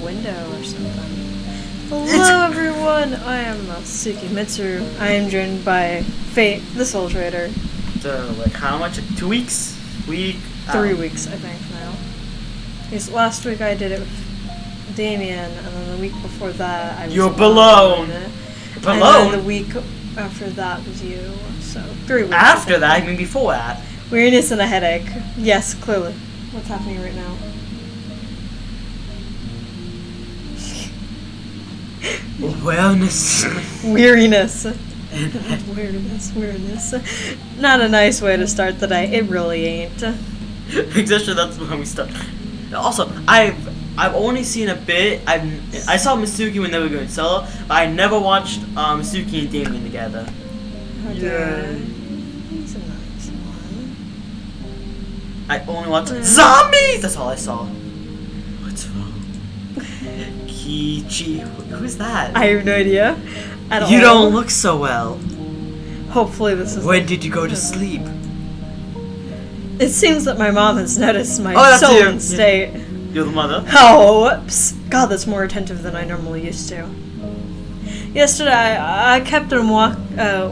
window or something. Hello everyone, I am Sukimitsu. I am joined by FateTheSoulTrader. So, like, how much? 2 weeks? Week? 3 weeks, I think, now. Because last week I did it with Damien, and then the week before that I was You're blown! And Blown? then the week after that was you, so 3 weeks. After that, I mean before that. Weariness and a headache. Yes, clearly. What's happening right now? Wellness. Weariness. Weariness. Not a nice way to start the day. It really ain't. Exactly, that's when we start. Also, I've only seen a bit. I saw Misuki when they were going solo, but I never watched Misuki and Damien together. Oh, yeah. He's a nice one. I only watched zombies. That's all I saw. What's wrong? Kichi, who's that? I have no idea. At You all. don't look so well. Hopefully this is. When did you go to sleep? It seems that my mom has noticed my that's sullen you. state. You're the mother. Oh, whoops. God, that's more attentive than I normally used to. Yesterday, I kept him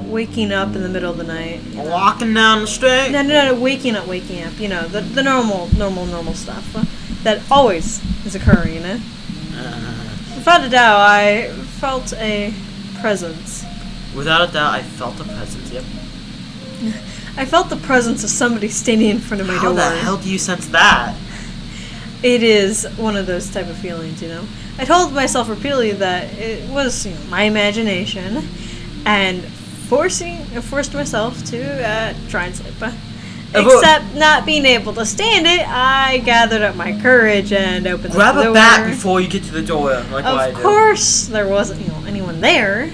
waking up in the middle of the night. Walking down the street. No, waking up. You know, the normal stuff that always is occurring, you know? Without a doubt, I felt a presence. Without a doubt, I felt a presence, yep. I felt the presence of somebody standing in front of my door. How the hell do you sense that? It is one of those type of feelings, you know? I told myself repeatedly that it was, you know, my imagination, and forced myself to try and sleep. Except not being able to stand it, I gathered up my courage and opened the door. Grab a bat before you get to the door, like what I do. Of course, there wasn't, you know, anyone there.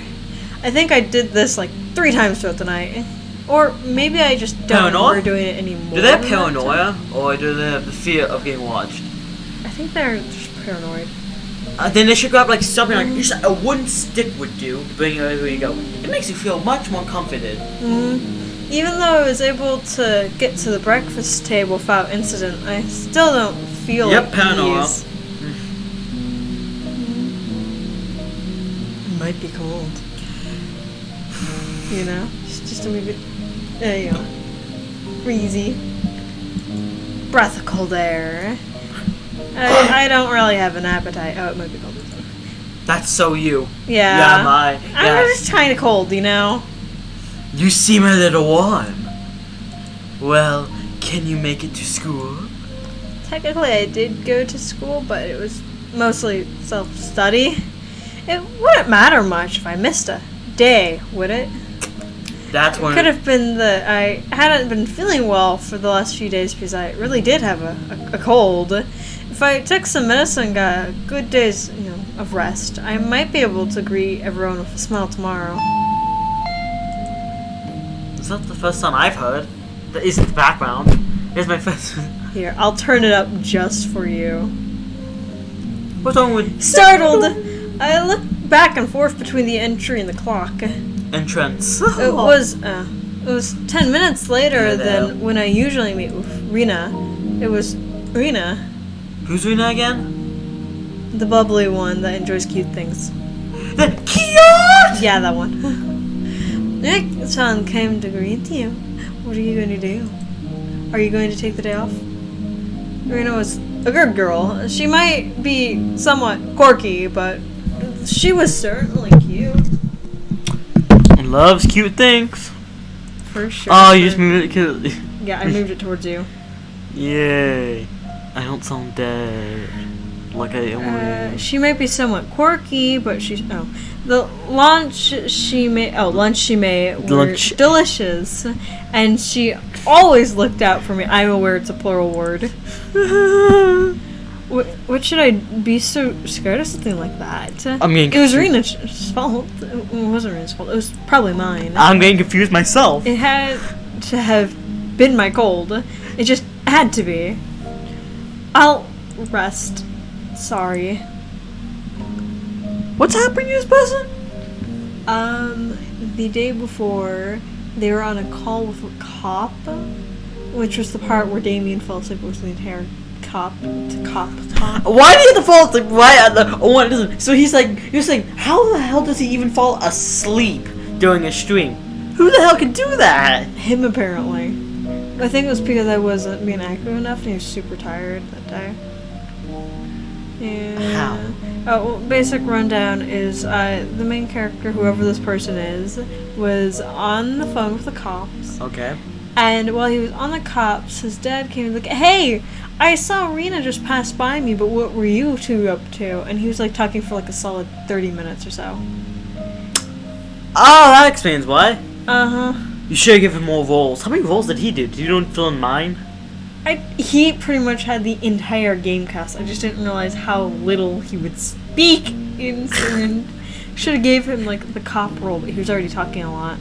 I think I did this like 3 times throughout the night. Or maybe I just don't remember doing it anymore. Do they have paranoia, or do they have the fear of getting watched? I think they're just paranoid. Then they should grab like something like just a wooden stick would do to bring you everywhere you go. It makes you feel much more comforted. Even though I was able to get to the breakfast table without incident, I still don't feel like paranoia. ease. It might be cold. You know? Just a wee bit, you know, breezy. Breath of cold air. I don't really have an appetite. Oh, it might be cold. That's so you. Yeah. I'm Yes. just kind of cold, you know? You seem a little warm. Well, can you make it to school? Technically, I did go to school, but it was mostly self-study. It wouldn't matter much if I missed a day, would it? That's one. Could have been that I hadn't been feeling well for the last few days because I really did have a cold. If I took some medicine and got good days, you know, of rest, I might be able to greet everyone with a smile tomorrow. It's not the first time I've heard. That isn't the background. Here's my first. Here, I'll turn it up just for you. What's wrong with Startled! I looked back and forth between the entry and the clock. entrance? It was 10 minutes later than when I usually meet with Rena. It was Rena. Who's Rena again? The bubbly one that enjoys cute things. The cute! Yeah, that one. Nick-san came to greet you. What are you going to do? Are you going to take the day off? Rena was a good girl. She might be somewhat quirky, but she was certainly cute. Loves cute things. For sure. Oh, you just moved it cute. Yeah, I moved it towards you. Yay. I don't sound dead. Like I am. She might be somewhat quirky, but the lunch she made were delicious, and she always looked out for me. I'm aware it's a plural word. What should I be so scared of something like that? I'm getting It was confused. Rena's fault. It wasn't Rena's fault. It was probably mine. I'm getting confused myself. It had to have been my cold. It just had to be. I'll rest. Sorry. What's happening to this person? The day before, they were on a call with a cop, which was the part where Damien fell asleep with the entire cop top. Why do you have to fall asleep right at the one? So you're saying, how the hell does he even fall asleep during a stream? Who the hell can do that? Him apparently. I think it was because I wasn't being active enough and he was super tired that day. Yeah. How? Oh, well, basic rundown is the main character, whoever this person is, was on the phone with the cops. Okay. And while he was on the cops, his dad came and like, "Hey, I saw Rena just pass by me, but what were you two up to?" And he was like talking for like a solid 30 minutes or so. Oh, that explains why. Uh-huh. You should give him more roles. How many roles did he do? Did you don't fill in mine? He pretty much had the entire game cast. I just didn't realize how little he would speak in certain. Should have gave him like the cop role, but he was already talking a lot.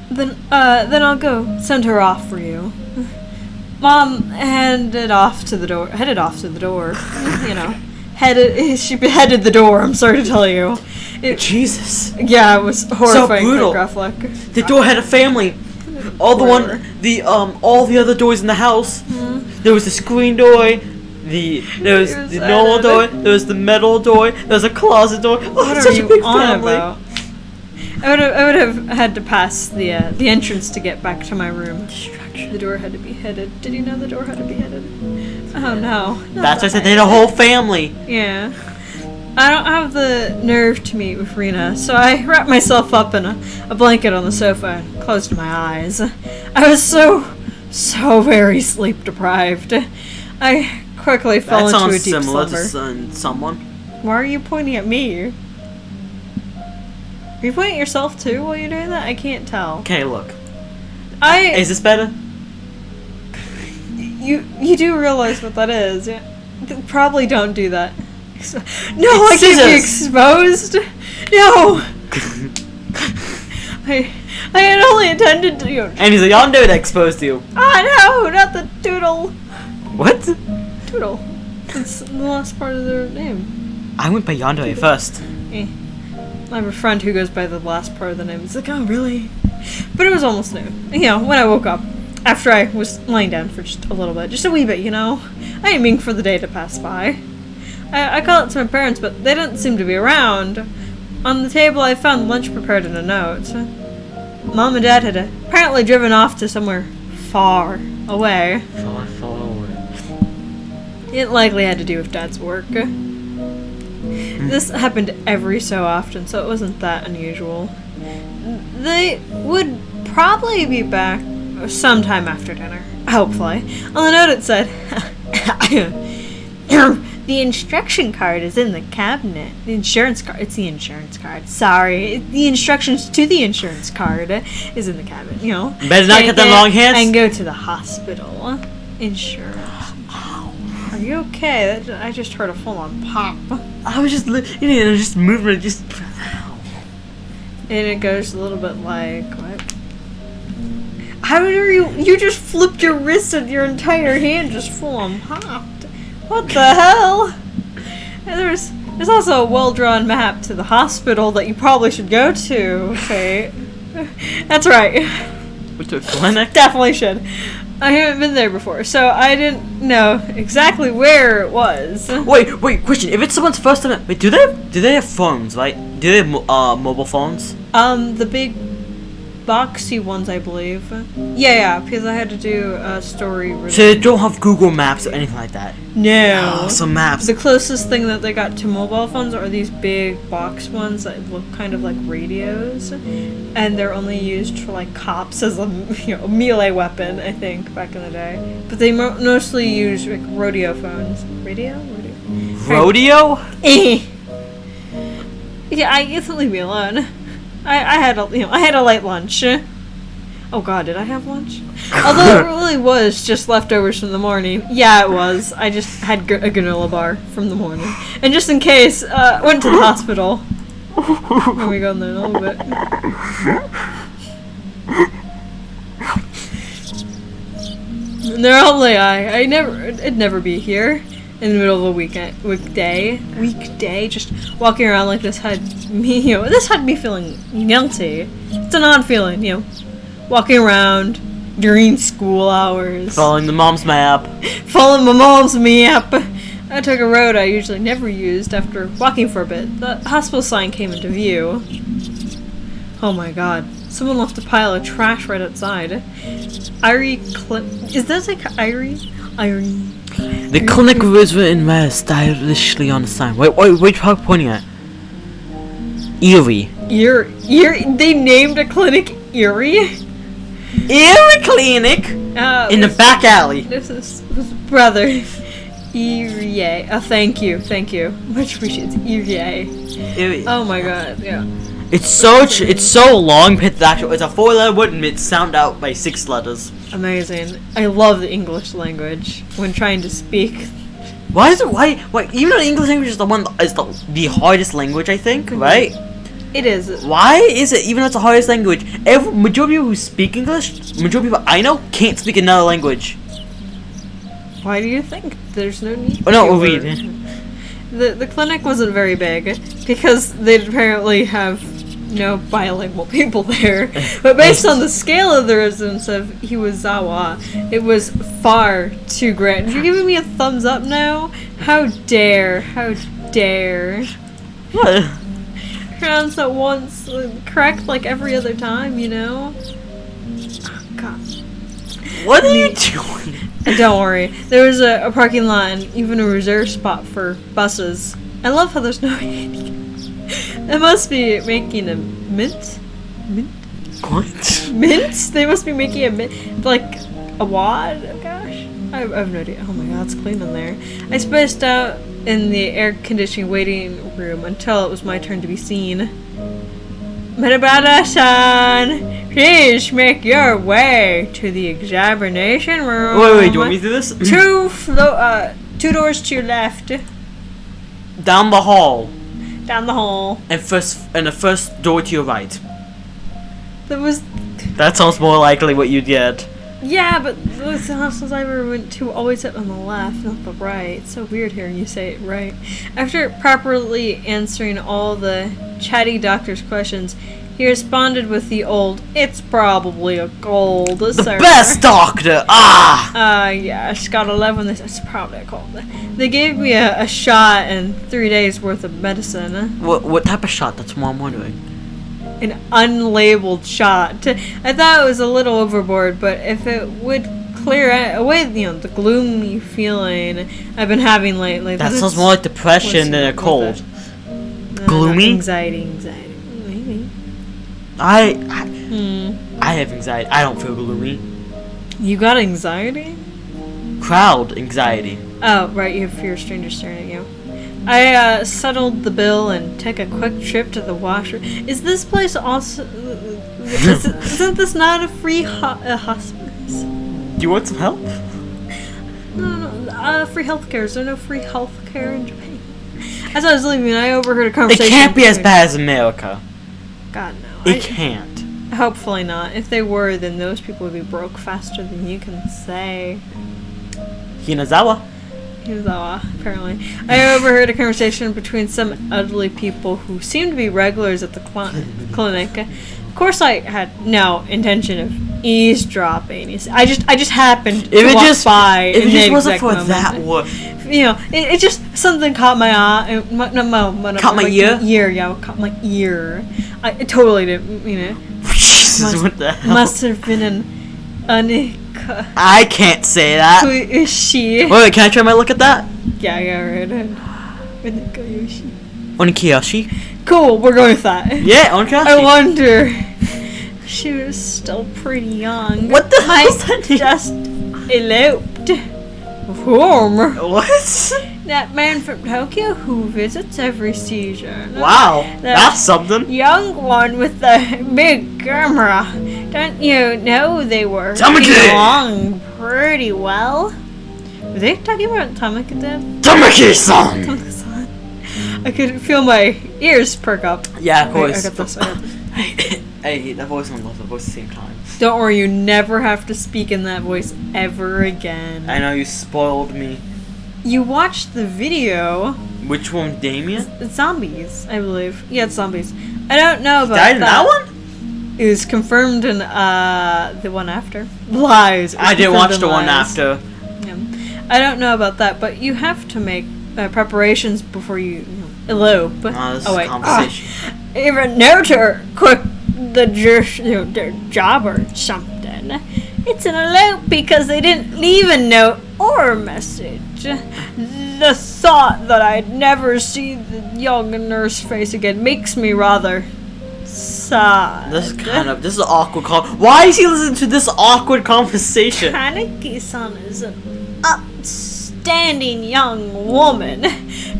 Then I'll go send her off for you. Mom headed off to the door. You know, she beheaded the door. I'm sorry to tell you. Jesus. Yeah, it was horrifying. So brutal. Graphic. The door had a family. All the other doors in the house. Mm-hmm. There was the screen door. There was the normal door. There was the metal door. There was a closet door. Oh, What it's are such you a big on family. about? I would have had to pass the entrance to get back to my room. The door had to be headed. Did you know the door had to be headed? Oh no. That's why I said they had a whole family. Yeah. I don't have the nerve to meet with Rena, so I wrapped myself up in a blanket on the sofa and closed my eyes. I was so very sleep deprived. I quickly fell into a deep similar slumber. to someone. Why are you pointing at me? Are you pointing at yourself too while you're doing that? I can't tell. Okay, look. Is Is this better? you do realize what that is? Yeah. Probably don't do that. No, It's I can't be scissors. exposed. No. I had only intended to. And he's like, y'all know that exposed to you. No, not the doodle. What? Doodle. That's the last part of their name. I went by Yandere first. I have a friend who goes by the last part of the name. It's like, oh, really? But it was almost noon. You know, when I woke up, after I was laying down for just a little bit, just a wee bit, you know. I didn't mean for the day to pass by. I called out to my parents, but they didn't seem to be around. On the table, I found lunch prepared in a note. Mom and Dad had apparently driven off to somewhere far away. Far away. It likely had to do with Dad's work. This happened every so often, so it wasn't that unusual. They would probably be back sometime after dinner, hopefully. On the note it said, the instruction card is in the cabinet. It's the insurance card. Sorry, the instructions to the insurance card is in the cabinet, you know. Better not get the long hands. And go to the hospital. Insurance. Are you okay? I just heard a full-on pop. I was just, just moving, just. And it goes a little bit like, what? How are you just flipped your wrist and your entire hand just full-on popped. What the hell? And there's also a well-drawn map to the hospital that you probably should go to, Fate. That's right. Went to a clinic? Definitely should. I haven't been there before, so I didn't know exactly where it was. Wait, question. If it's someone's first time, wait, do they have phones, right? Do they have mobile phones? The big boxy ones, I believe. Yeah, because I had to do a story. So they don't have Google Maps or anything like that? No. Oh, some maps. The closest thing that they got to mobile phones are these big box ones that look kind of like radios, and they're only used for like cops as a melee weapon, I think, back in the day. But they mostly use like rodeo phones. Rodeo? Yeah, you can leave me alone. I had a light lunch. Oh God, did I have lunch? Although it really was just leftovers from the morning. Yeah, it was. I just had a granola bar from the morning, and just in case, went to the hospital. Let me go in there a little bit. And they're all like, it'd never be here in the middle of a weekday, just walking around like this had me, this had me feeling guilty. It's an odd feeling, walking around, during school hours. Following the mom's map. Following my mom's map. I took a road I usually never used after walking for a bit. The hospital sign came into view. Oh my god. Someone left a pile of trash right outside. Is that like Irie? Irie. The clinic was written rather stylishly on the sign. Wait, which part are you pointing at? Erie. They named a clinic Erie? Erie Clinic? In the back alley. This is brother. Erie. Oh, thank you. Much appreciated. Erie. Oh my god, yeah. It's so long, but it's a 4-letter word and it's sound out by 6 letters. Amazing. I love the English language when trying to speak. Why even though the English language is the hardest language, I think, right? It is. Why is it, even though it's the hardest language, majority of people who speak English, majority of people I know, can't speak another language? Why do you think? There's no need. Oh no, we'll read. The clinic wasn't very big because they apparently have no bilingual people there. But based on the scale of the residents of Higurashi, it was far too great. You're giving me a thumbs up now? How dare? What? Pronounce that once, correct like every other time, you know? Oh, God. What are you doing? Don't worry. There was a parking lot and even a reserve spot for buses. I love how there's no It must be making a mint? What? Mint? They must be making a mint. Like a wad? Oh gosh. I have no idea. Oh my god, it's clean in there. I spaced out in the air conditioning waiting room until it was my turn to be seen. Marabada-san, please make your way to the examination room. Wait, do you want me to do this? Two doors to your left. Down the hall. Down the hall. And the first door to your right. That sounds more likely what you did. Yeah, but the hostels I ever went to always sit on the left, not the right. It's so weird hearing you say it right. After properly answering all the chatty doctor's questions, he responded with the old, "It's probably a cold, The sir." best doctor! Yes, gotta love when it's probably a cold. They gave me a shot and 3 days worth of medicine. What type of shot? That's what I'm wondering. An unlabeled shot. I thought it was a little overboard, but if it would clear away, the gloomy feeling I've been having lately. That sounds more like depression than a cold. Gloomy? Anxiety. Maybe. I have anxiety. I don't feel gloomy. You got anxiety? Crowd anxiety. Oh, right. You have fear of strangers staring at you. I settled the bill and took a quick trip to the washroom. Is this place also... isn't this not a free hospice? Do you want some help? No. Free healthcare. Is there no free healthcare in Japan? As I was leaving, I overheard a conversation... It can't be as bad as America. God, no. It can't. Hopefully not. If they were, then those people would be broke faster than you can say. Hinazawa, apparently. I overheard a conversation between some elderly people who seemed to be regulars at the clinic. Of course, I had no intention of eavesdropping. I just happened to walk by. If it just wasn't for that word. You know, it just something caught my eye. Caught my ear? Yeah, caught my ear. I totally didn't, What the hell? Must have been an I can't say that. Who is she? Wait, can I try my look at that? Yeah, right. Onikiyoshi. Cool, we're going with that. Yeah, Onikiyoshi. I wonder. She was still pretty young. What the hell is I that? just eloped. Whom? What? That man from Tokyo who visits every season. Wow, that's something. Young one with the big camera. Don't you know they were Tamaki! getting along pretty well? Were they talking about Tamaki then? Tamaki-san! Tamaki-san. I could feel my ears perk up. Yeah, of course. I got this. I hate that voice and I love that voice at the same time. Don't worry, you never have to speak in that voice ever again. I know, you spoiled me. You watched the video. Which one, Damien? It's zombies, I believe. Yeah, it's zombies. I don't know about Died in that one? is confirmed in the one after. Lies. I didn't watch the one after. Yeah. I don't know about that, but you have to make preparations before you elope. This is a conversation. Even know to quit their job or something. It's an elope because they didn't leave a note or a message. The thought that I'd never see the young nurse face again makes me rather sad. This is an awkward call. Why is he listening to this awkward conversation? Kaneki-san is an outstanding young woman.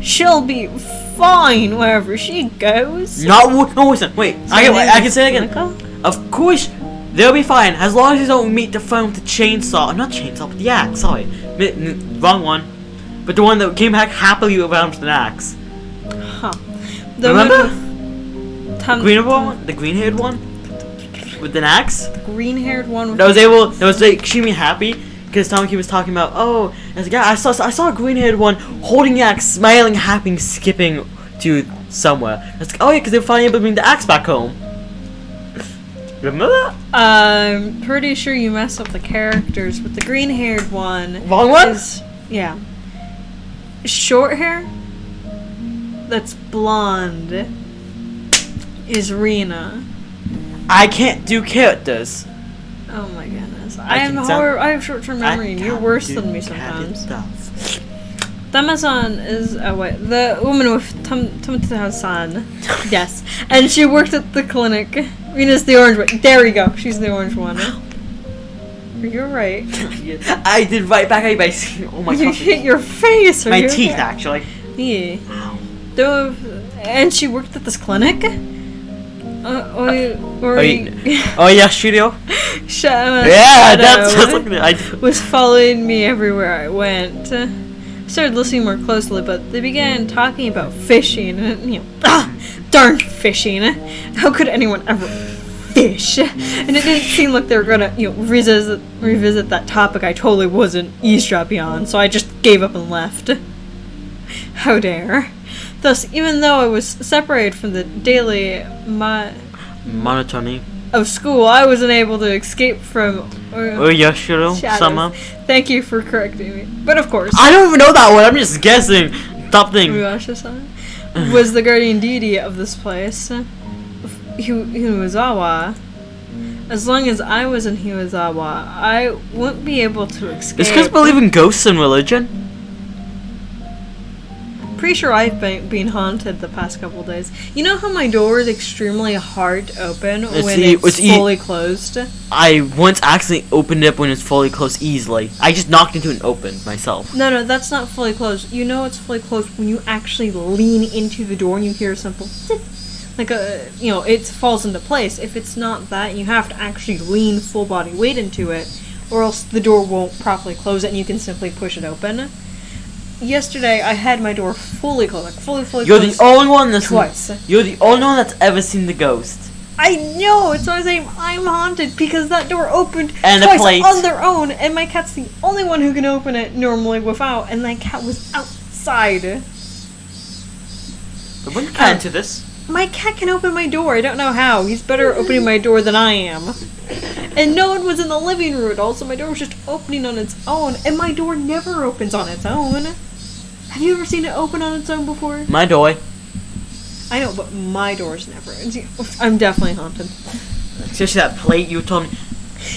She'll be fine wherever she goes. No, listen, wait. I can say it again. Of course, they'll be fine as long as they don't meet the phone with the chainsaw. Not chainsaw, but the axe. Sorry, wrong one. But the one that came back happily around with an axe. Huh. Remember? The green-haired one with an axe. Green-haired one. That was like extremely happy because Tamaki was talking about. Oh, as a guy, I saw a green-haired one holding the axe, smiling, happy, skipping to somewhere. It's like, oh yeah, because they were finally able to bring the axe back home. Remember that? I'm pretty sure you messed up the characters, but the green-haired one. Wrong one? Is, yeah. Short hair. That's blonde. Is Rena. I can't do characters. Oh my goodness. I have short-term memory and you're worse than me sometimes. Tama-san is the woman with Tamata-san. Yes. And she worked at the clinic. Rena's the orange one. There we go. She's the orange one. You're right. I did right back at you by seeing. Oh my god. You hit your face. My teeth, actually. Yeah. And she worked at this clinic? Oh yeah, studio. Yeah, that's something I was following me everywhere I went. Started listening more closely, but they began talking about fishing, and darn fishing! How could anyone ever fish? And it didn't seem like they were gonna, revisit that topic. I totally wasn't eavesdropping on, so I just gave up and left. How dare! Thus, even though I was separated from the daily monotony of school, I wasn't able to escape from Sama. Thank you for correcting me. But of course, I don't even know that one. I'm just guessing. Stop thinking. Was the guardian deity of this place. Hiwazawa. As long as I was in Hiwazawa, I wouldn't be able to escape. Is because believe in ghosts and religion? Pretty sure I've been haunted the past couple of days. You know how my door is extremely hard to open when it's fully closed? I once accidentally opened it when it's fully closed easily. I just knocked into it and opened myself. No, that's not fully closed. You know it's fully closed when you actually lean into the door and you hear a simple like it falls into place. If it's not that, you have to actually lean full body weight into it, or else the door won't properly close it and you can simply push it open. Yesterday, I had my door fully closed, fully closed. You're the only one that's twice. You're the only one that's ever seen the ghost. I know. It's why I'm saying I'm haunted because that door opened and twice on their own, and my cat's the only one who can open it normally without, and my cat was outside. But when cat into this? My cat can open my door. I don't know how. He's better at opening my door than I am. And no one was in the living room at all, so my door was just opening on its own, and my door never opens on its own. Have you ever seen it open on its own before? My door. I know, but my door's never. I'm definitely haunted. Especially that plate you told me.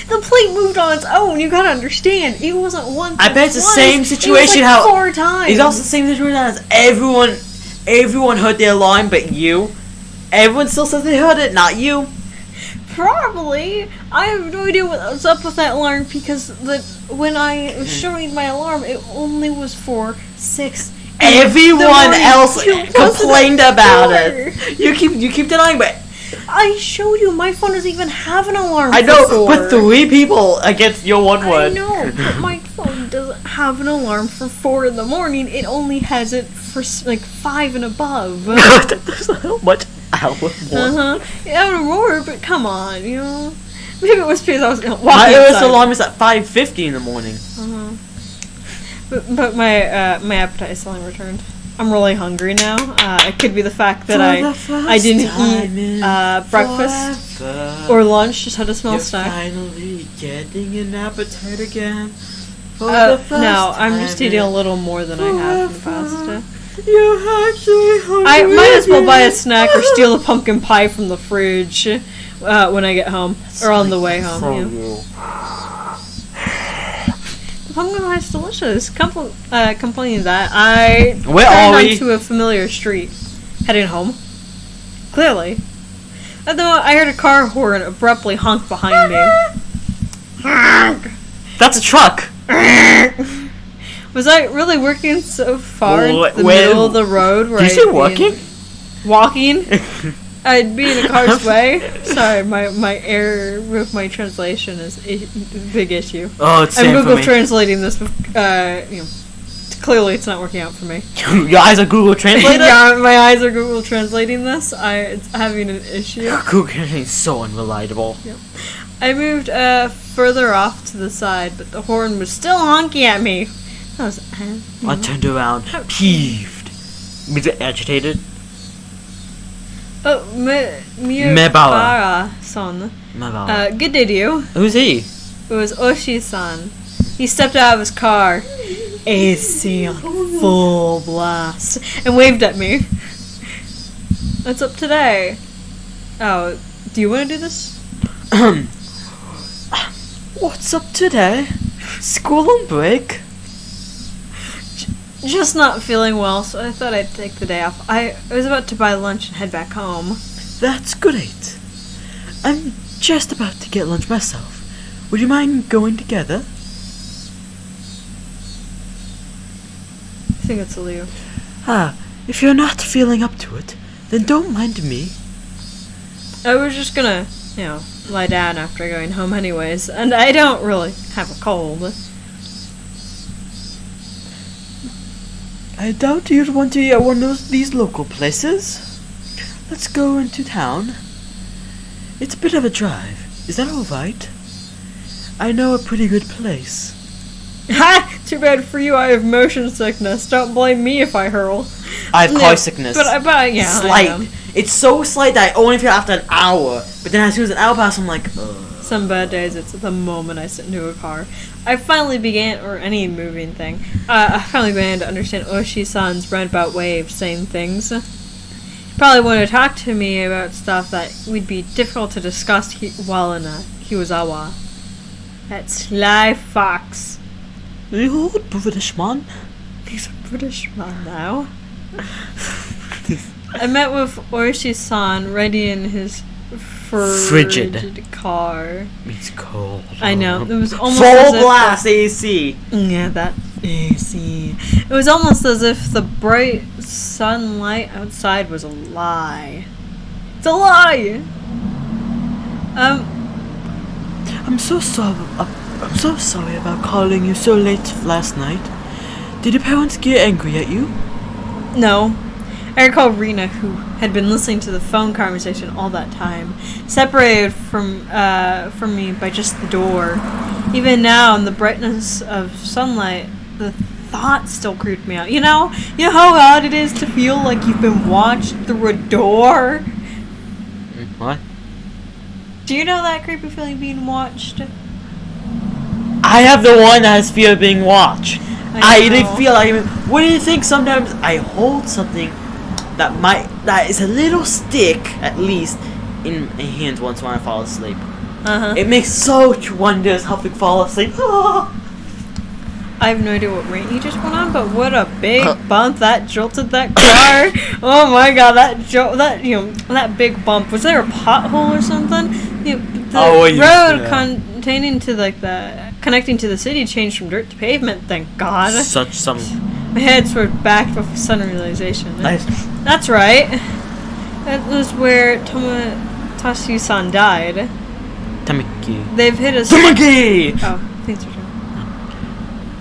The plate moved on its own. You gotta understand. It wasn't once. I bet it's the same situation. It was like 4 times. It's also the same situation as everyone. Everyone heard the alarm, but you. Everyone still says they heard it, not you. Probably. I have no idea what's up with that alarm because when I was showing my alarm, it only was for 6. Everyone else complained about it. You keep denying, but I showed you my phone doesn't even have an alarm. I know, but 3 people against your one word. I know, but my phone doesn't have an alarm for 4 in the morning. It only has it for like 5 and above. There's not much hour more. Yeah, more, but come on, Maybe it was because I was walking outside. My alarm is at 5:50 in the morning. But my appetite is suddenly returned. I'm really hungry now. It could be the fact that I didn't eat breakfast. But Or lunch, just had a small you're snack. finally getting an appetite again. For the first No, I'm just time eating a in little more than I have in the past. forever. You're actually hungry I might as well buy a again. snack or steal a pumpkin pie from the fridge when I get home. Or on the way home. Yeah. The pumpkin pie is delicious. Complaining that, I Where turned are we? onto a familiar street. Heading home. Clearly. Although I heard a car horn abruptly honk behind me. That's a truck. Was I really working so far into the Where- middle of the road where Did you say I'd be working? walking? I'd be in a car's way. Sorry, my error with my translation is a big issue. Oh, it's I'm same for Google me. translating this. Clearly, it's not working out for me. Your eyes are Google Translator? Yeah, my eyes are Google translating this. It's having an issue. Google Translator is so unreliable. I moved further off to the side, but the horn was still honking at me. I was I turned around, peeved. Was it agitated? Oh, Miyabara-san. Good day to you. Who's he? It was Oshi-san. He stepped out of his car, AC on full blast, and waved at me. What's up today? Oh, do you want to do this? What's up today? School on break? Just not feeling well, so I thought I'd take the day off. I was about to buy lunch and head back home. That's great. I'm just about to get lunch myself. Would you mind going together? I think it's a Leo. If you're not feeling up to it, then don't mind me. I was just gonna, lie down after going home anyways, and I don't really have a cold. I doubt you'd want to eat at one of these local places. Let's go into town. It's a bit of a drive. Is that alright? I know a pretty good place. Ha! Too bad for you, I have motion sickness. Don't blame me if I hurl. I have car sickness. But yeah, Slight. I am. It's so slight that I only feel after an hour. But then as soon as an hour passes, I'm like, ugh. Some bad days, it's the moment I sit into a car. I finally began, or any moving thing, I finally began to understand Oshi-san's roundabout way of saying things. Probably wanted to talk to me about stuff that would be difficult to discuss while in Hiwazawa. That sly fox. The old British man. He's a British man now. I met with Oshi-san riding in his frigid car. It's cold. I know. It was almost full as if blast AC. Yeah, that AC. It was almost as if the bright sunlight outside was a lie. It's a lie. I'm so sorry about calling you so late last night. Did your parents get angry at you? No. I recall Rena, who had been listening to the phone conversation all that time, separated from me by just the door. Even now, in the brightness of sunlight, the thought still creeped me out. You know how odd it is to feel like you've been watched through a door? What? Do you know that creepy feeling being watched? I have the one that has fear of being watched. I know. feel like, what do you think? Sometimes I hold something that is a little stick, at least, in my hands once when I fall asleep. It makes such wonders helping fall asleep. I have no idea what rant you just went on, but what a big bump that jolted that car! Oh my god, that big bump. Was there a pothole or something? The road connecting to the city changed from dirt to pavement. Thank God. My head swerved back with a sudden realization. Nice. That's right. That was where Tomotachi-san died. Tamaki. They've hit us. Tamaki! Oh, thanks for telling.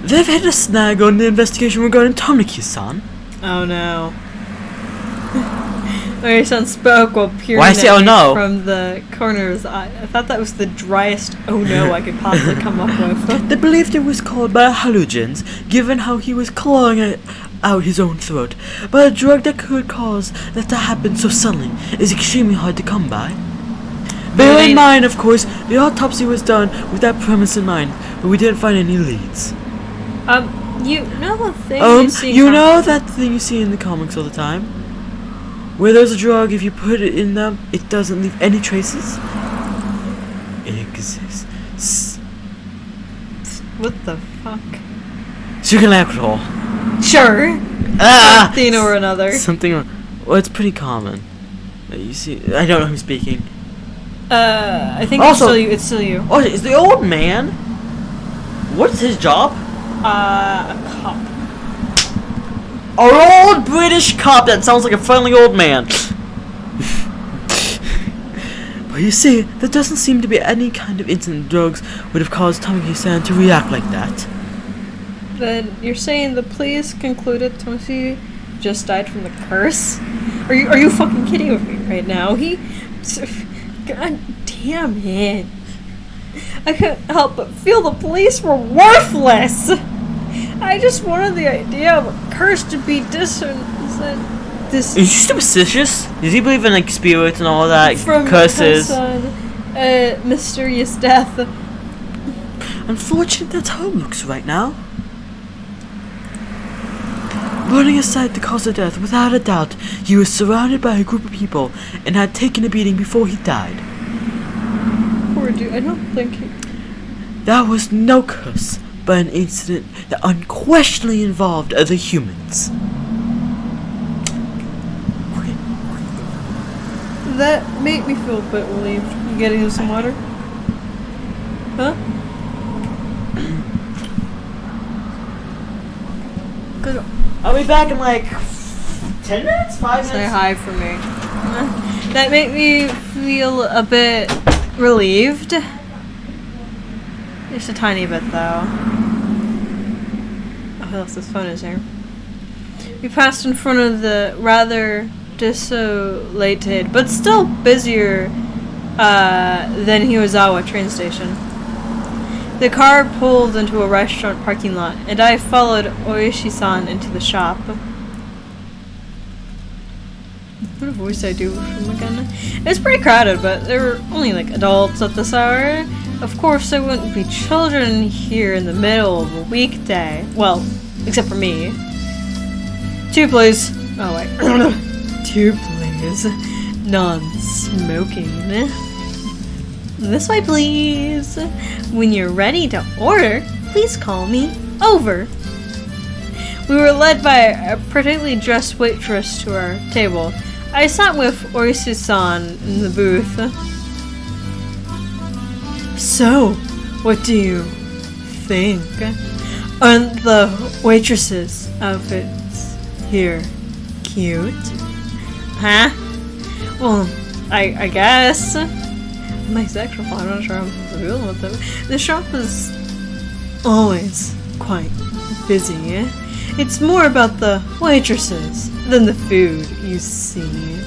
They've had a snag on the investigation regarding Tamaki-san. Oh no. My son spoke while peering Why at say oh me no? from the corner of his eye. I thought that was the driest oh no I could possibly come up with. They believed it was caused by hallucinogens, given how he was clawing out his own throat. But a drug that could cause that to happen so suddenly is extremely hard to come by. Bear in mind, of course, the autopsy was done with that premise in mind, but we didn't find any leads. You know the thing you see in you comics? know that thing you see in the comics all the time? Where there's a drug, if you put it in them, it doesn't leave any traces? It exists. What the fuck? Sugar alcohol. Sure. Ah! Something or another. Something. Well, it's pretty common. You see, I don't know who's speaking. I think Also- it's still you. Oh, is the old man? What's his job? A cop. Our old British cop that sounds like a friendly old man. But you see, there doesn't seem to be any kind of incident drugs would have caused Tamaki-san to react like that. Then you're saying the police concluded Tomoshi just died from the curse? Are you fucking kidding with me right now? God damn it. I couldn't help but feel the police were worthless. I just wanted the idea of a curse to be Is he superstitious? Does he believe in like spirits and all that? from Curses? mysterious death. Unfortunately, that's how it looks right now. Running aside the cause of death, without a doubt, he was surrounded by a group of people and had taken a beating before he died. Poor dude, I don't think he... That was no curse, but an incident that unquestionably involved other humans. That made me feel a bit relieved. You getting him some water? Huh? Good. I'll be back in like 10 minutes? 5 minutes? Say hi for me. That made me feel a bit relieved. Just a tiny bit though. Oh, else his phone is here. We passed in front of the rather desolated, but still busier than Hiwazawa train station. The car pulled into a restaurant parking lot, and I followed Oishi-san into the shop. What a voice I do from again. It was pretty crowded, but there were only like adults at this hour. Of course, there wouldn't be children here in the middle of a weekday. Well, except for me. 2 please. Oh wait. 2 please. Non-smoking. This way, please. When you're ready to order, please call me over. We were led by a prettily dressed waitress to our table. I sat with Oishi-san in the booth. So, what do you think? Aren't the waitress's outfits here cute? Huh? Well, I guess. My sexual, I'm not sure I'm feeling with them. The shop is always quite busy. It's more about the waitresses than the food, you see.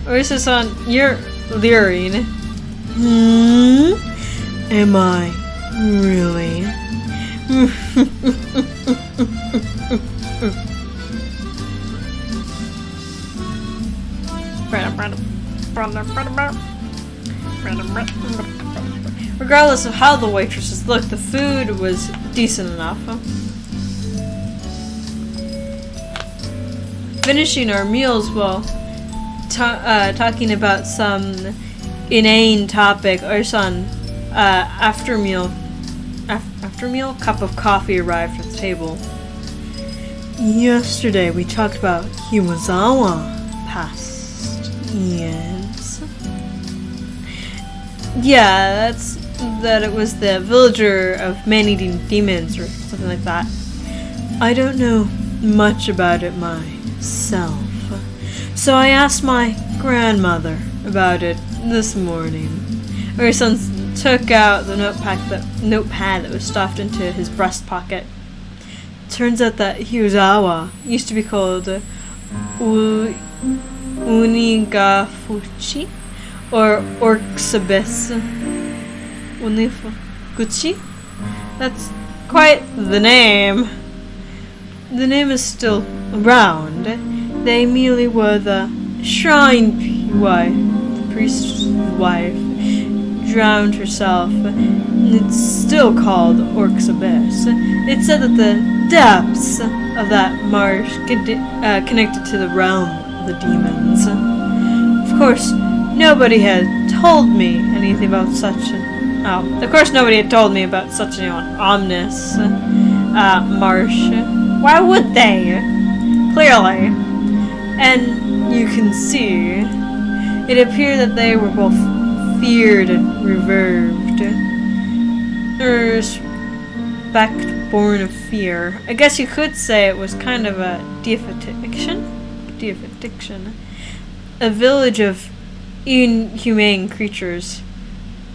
Oishi-san, you're leering. Am I really? Regardless of how the waitresses looked, the food was decent enough. Finishing our meals while talking about some inane topic, Oishi-san, after meal cup of coffee arrived at the table. Yesterday we talked about Hiwazawa past. Yes. Yeah, that it was the villager of man-eating demons or something like that. I don't know much about it myself, so I asked my grandmother about it this morning. Her son took out the notepad that was stuffed into his breast pocket. Turns out that Hiwazawa used to be called Unigafuchi or Orksabis. Unigafuchi? That's quite the name. The name is still around. They merely were the shrine priest's wife, drowned herself. It's still called Orc's Abyss. It's said that the depths of that marsh connected to the realm of the demons. Of course, nobody had told me anything about such an... Oh, of course nobody had told me about such an ominous marsh. Why would they? Clearly. And you can see, it appeared that they were both feared and revered. Respect born of fear. I guess you could say it was kind of a deification? A village of inhumane creatures.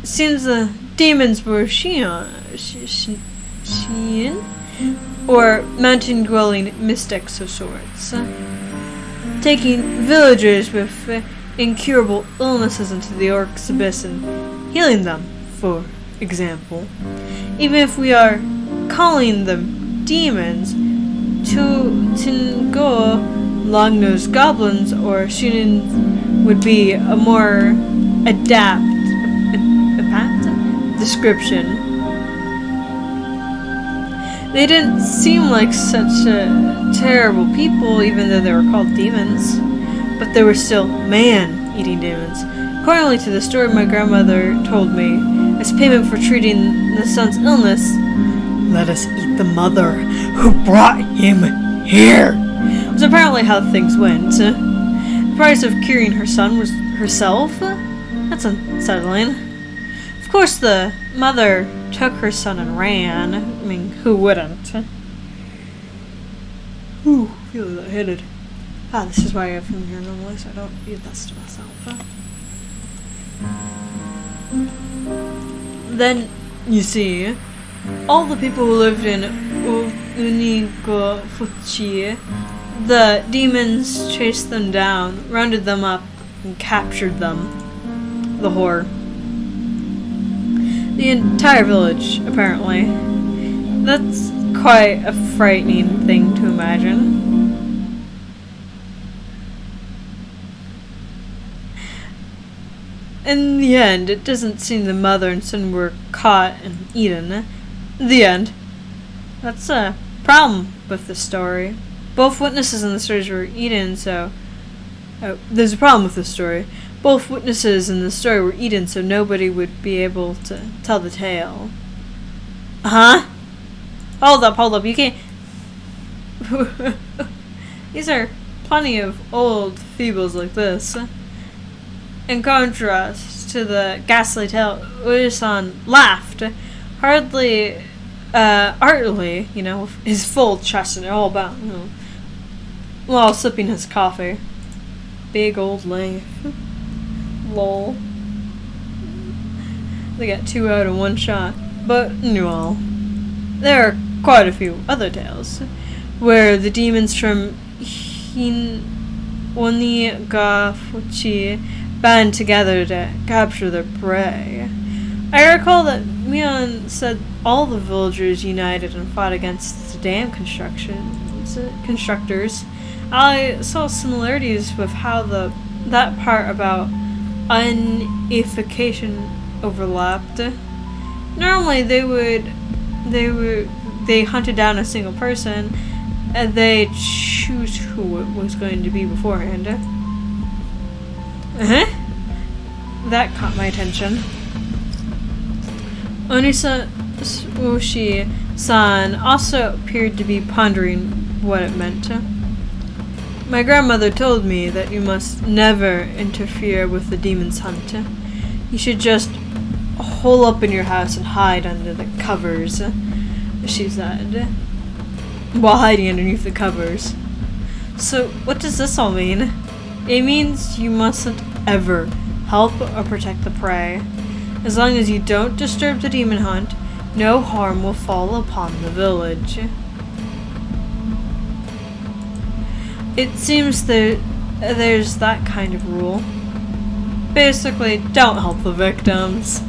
Seems the demons were Xian, or mountain-dwelling mystics of sorts, taking villagers with incurable illnesses into the Orc's Abyss and healing them, for example. Even if we are calling them demons, to go long-nosed goblins or Shunin would be a more adapt description. They didn't seem like such terrible people, even though they were called demons. But they were still man-eating demons. Accordingly to the story my grandmother told me, as payment for treating the son's illness, let us eat the mother who brought him here. Was apparently how things went. The price of curing her son was herself? That's unsettling. Of course, the mother took her son and ran. I mean, who wouldn't? Ooh, feel lightheaded. This is why I have him here normally, so I don't eat this to myself. Then, you see, all the people who lived in Unigofuchi, the demons chased them down, rounded them up, and captured them. The whore. The entire village, apparently. That's quite a frightening thing to imagine. In the end, it doesn't seem the mother and son were caught and eaten. The end. That's a problem with the story. Both witnesses in the stories were eaten, so... there's a problem with the story. Both witnesses in the story were eaten, so nobody would be able to tell the tale. Huh? Hold up, you can't... These are plenty of old feebles like this. In contrast to the ghastly tale, Uesan laughed, hardly, artfully, with his full chest and all about, while sipping his coffee. Big old laugh. Lol. They got 2 out in 1 shot. But, well, there are quite a few other tales where the demons from Onigafuchi band together to capture their prey. I recall that Mion said all the villagers united and fought against the dam constructors. I saw similarities with how that part about unification overlapped. Normally they hunted down a single person and they choose who it was going to be beforehand. That caught my attention. Onisashi-san also appeared to be pondering what it meant. My grandmother told me that you must never interfere with the demon's hunt. You should just hole up in your house and hide under the covers, she said, while hiding underneath the covers. So, what does this all mean? It means you mustn't ever help or protect the prey. As long as you don't disturb the demon hunt, no harm will fall upon the village. It seems there's that kind of rule. Basically, don't help the victims.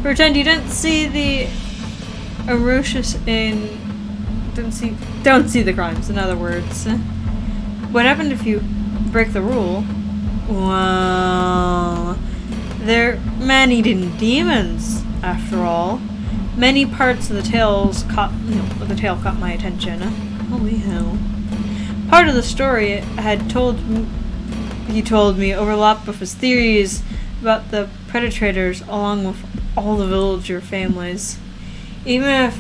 Pretend you didn't see the atrocious don't see the crimes, in other words. What happened if you break the rule? Well, They're man-eating demons, after all. Many parts of the tale caught my attention. Holy hell! Part of the story he told me overlapped with his theories about the Predators, along with all the villager families. Even if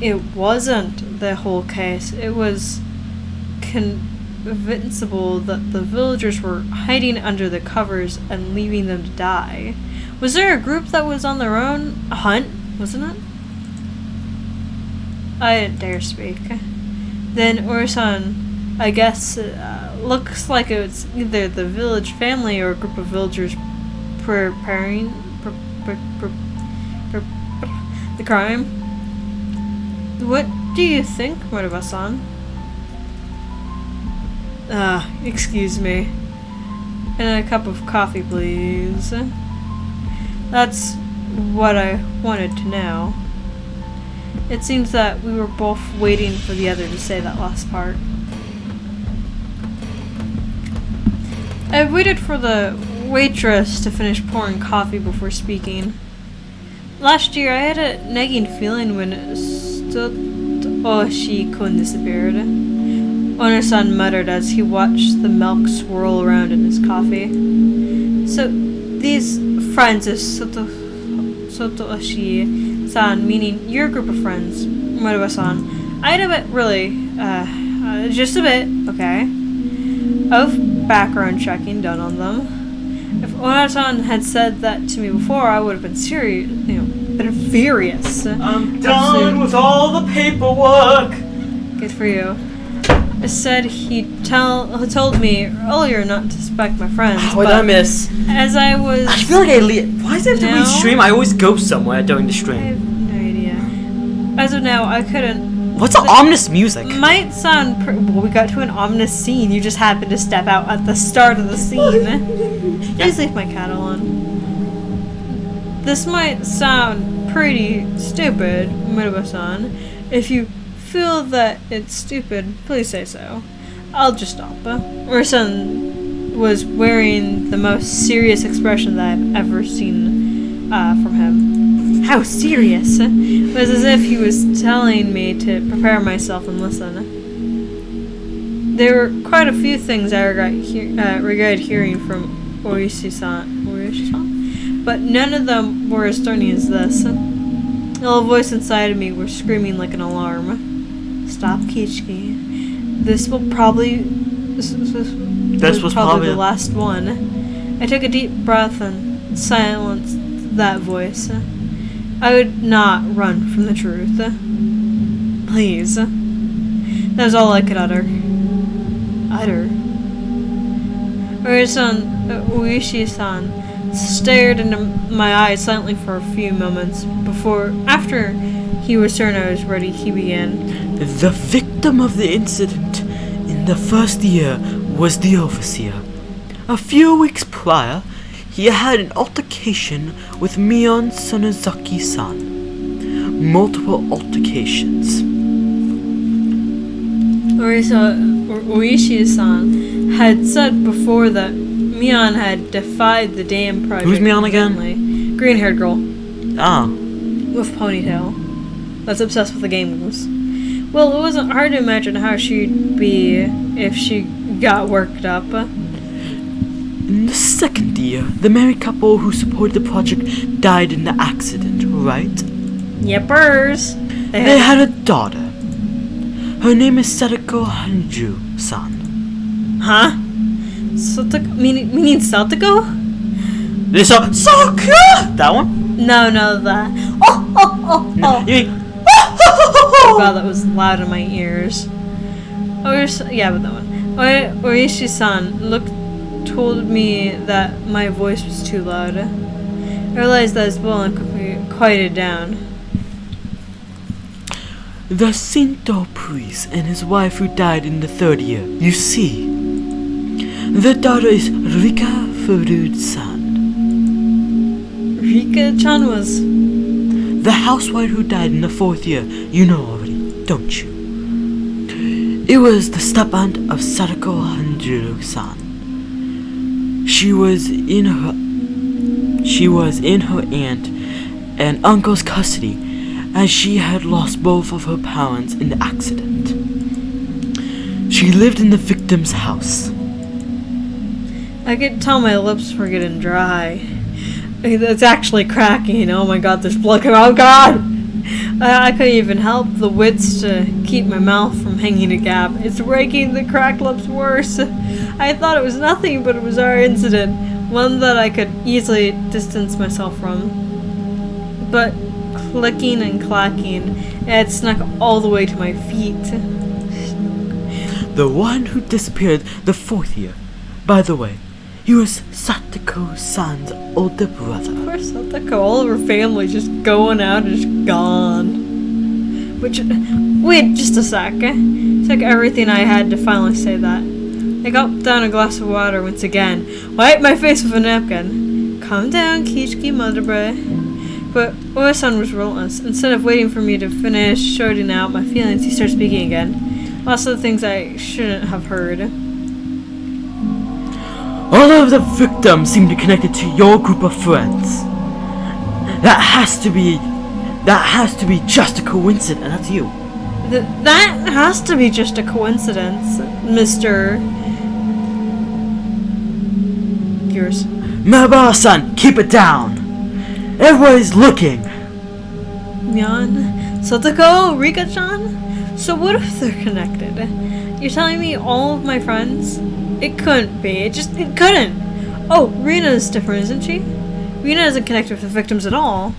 it wasn't the whole case, it was convincible that the villagers were hiding under the covers and leaving them to die. Was there a group that was on their own hunt, wasn't it? I didn't dare speak. Then Urisan, I guess, looks like it's either the village family or a group of villagers preparing the crime. What do you think, Muraba-san? Excuse me. And a cup of coffee, please. That's what I wanted to know. It seems that we were both waiting for the other to say that last part. I waited for the waitress to finish pouring coffee before speaking. Last year, I had a nagging feeling when Satoshi-kun disappeared. Onisan muttered as he watched the milk swirl around in his coffee. So, these friends of Satoshi-san, meaning your group of friends, Muraba-san, I had a bit, really, just a bit, okay, of background checking done on them. If Onisan had said that to me before, I would have been been furious. I'm done with all the paperwork! Good for you. It said he told me earlier not to suspect my friends. What did I miss? As I was... I feel like why is it every No. stream? I always go somewhere during the I stream. have no idea. As of now, I couldn't... What's the ominous music? Might sound... well, we got to an ominous scene. You just happened to step out at the start of the scene. Please leave my cat alone. This might sound pretty stupid, Muraba-san. If you feel that it's stupid, please say so. I'll just stop. Urson was wearing the most serious expression that I've ever seen from him. How serious? It was as if he was telling me to prepare myself and listen. There were quite a few things I regretted hearing from Oishi-san, but none of them were as stunning as this. The little voice inside of me was screaming like an alarm. Stop, Kichiki. This was probably the last one. I took a deep breath and silenced that voice. I would not run from the truth. Please. That was all I could utter. Uishi-san stared into my eyes silently for a few moments after he was certain I was ready, he began. The victim of the incident in the first year was the overseer. A few weeks prior, he had an altercation with Mion Sonozaki-san. Multiple altercations. Uishi-san had said before that Mion had defied the dam project. Who's Mion again? Green-haired girl. Ah. With ponytail. That's obsessed with the game moves. Well, it wasn't hard to imagine how she'd be if she got worked up. In the second year, the married couple who supported the project died in the accident, right? Yepers. They had a daughter. Her name is Sadako Hanju-san. Huh? Meaning Satoko? They saw Saka! That one? No, that. Oh! You mean, Oh god, that was loud in my ears. Yeah, but that one. Oishi-san told me that my voice was too loud. I realized that as well and quickly quieted down. the Shinto priest and his wife who died in the third year. You see, the daughter is Rika Furud-san. Rika-chan was... The housewife who died in the fourth year. You know already, don't you? It was the step-aunt of Sadako Hanjiro-san. She was in her she was in her aunt and uncle's custody, as she had lost both of her parents in the accident. She lived in the victim's house. I could tell my lips were getting dry. It's actually cracking. Oh my god, there's blood coming out. Oh god! I couldn't even help the wits to keep my mouth from hanging agape. It's making the cracked lips worse. I thought it was nothing, but it was our incident. One that I could easily distance myself from. But clicking and clacking, it had snuck all the way to my feet. The one who disappeared the 4th year. By the way, he was Satoko-san's older brother. Poor Satoko, all of her family just going out and just gone. Wait just a sec. Took everything I had to finally say that. I gulped down a glass of water once again. Wiped my face with a napkin. Calm down, Kichiki Motherboy. But Oya-san was relentless. Instead of waiting for me to finish shouting out my feelings, he started speaking again. Lots of things I shouldn't have heard. All of the victims seem to be connected to your group of friends. That has to be just a coincidence. And that's you. That has to be just a coincidence, Mr. Yours. Mabara-san, keep it down. Everybody's looking. Myan, Satoko, Rika-chan? So what if they're connected? You're telling me all of my friends? It couldn't be. It couldn't. Oh, Rina's different, isn't she? Rina isn't connected with the victims at all.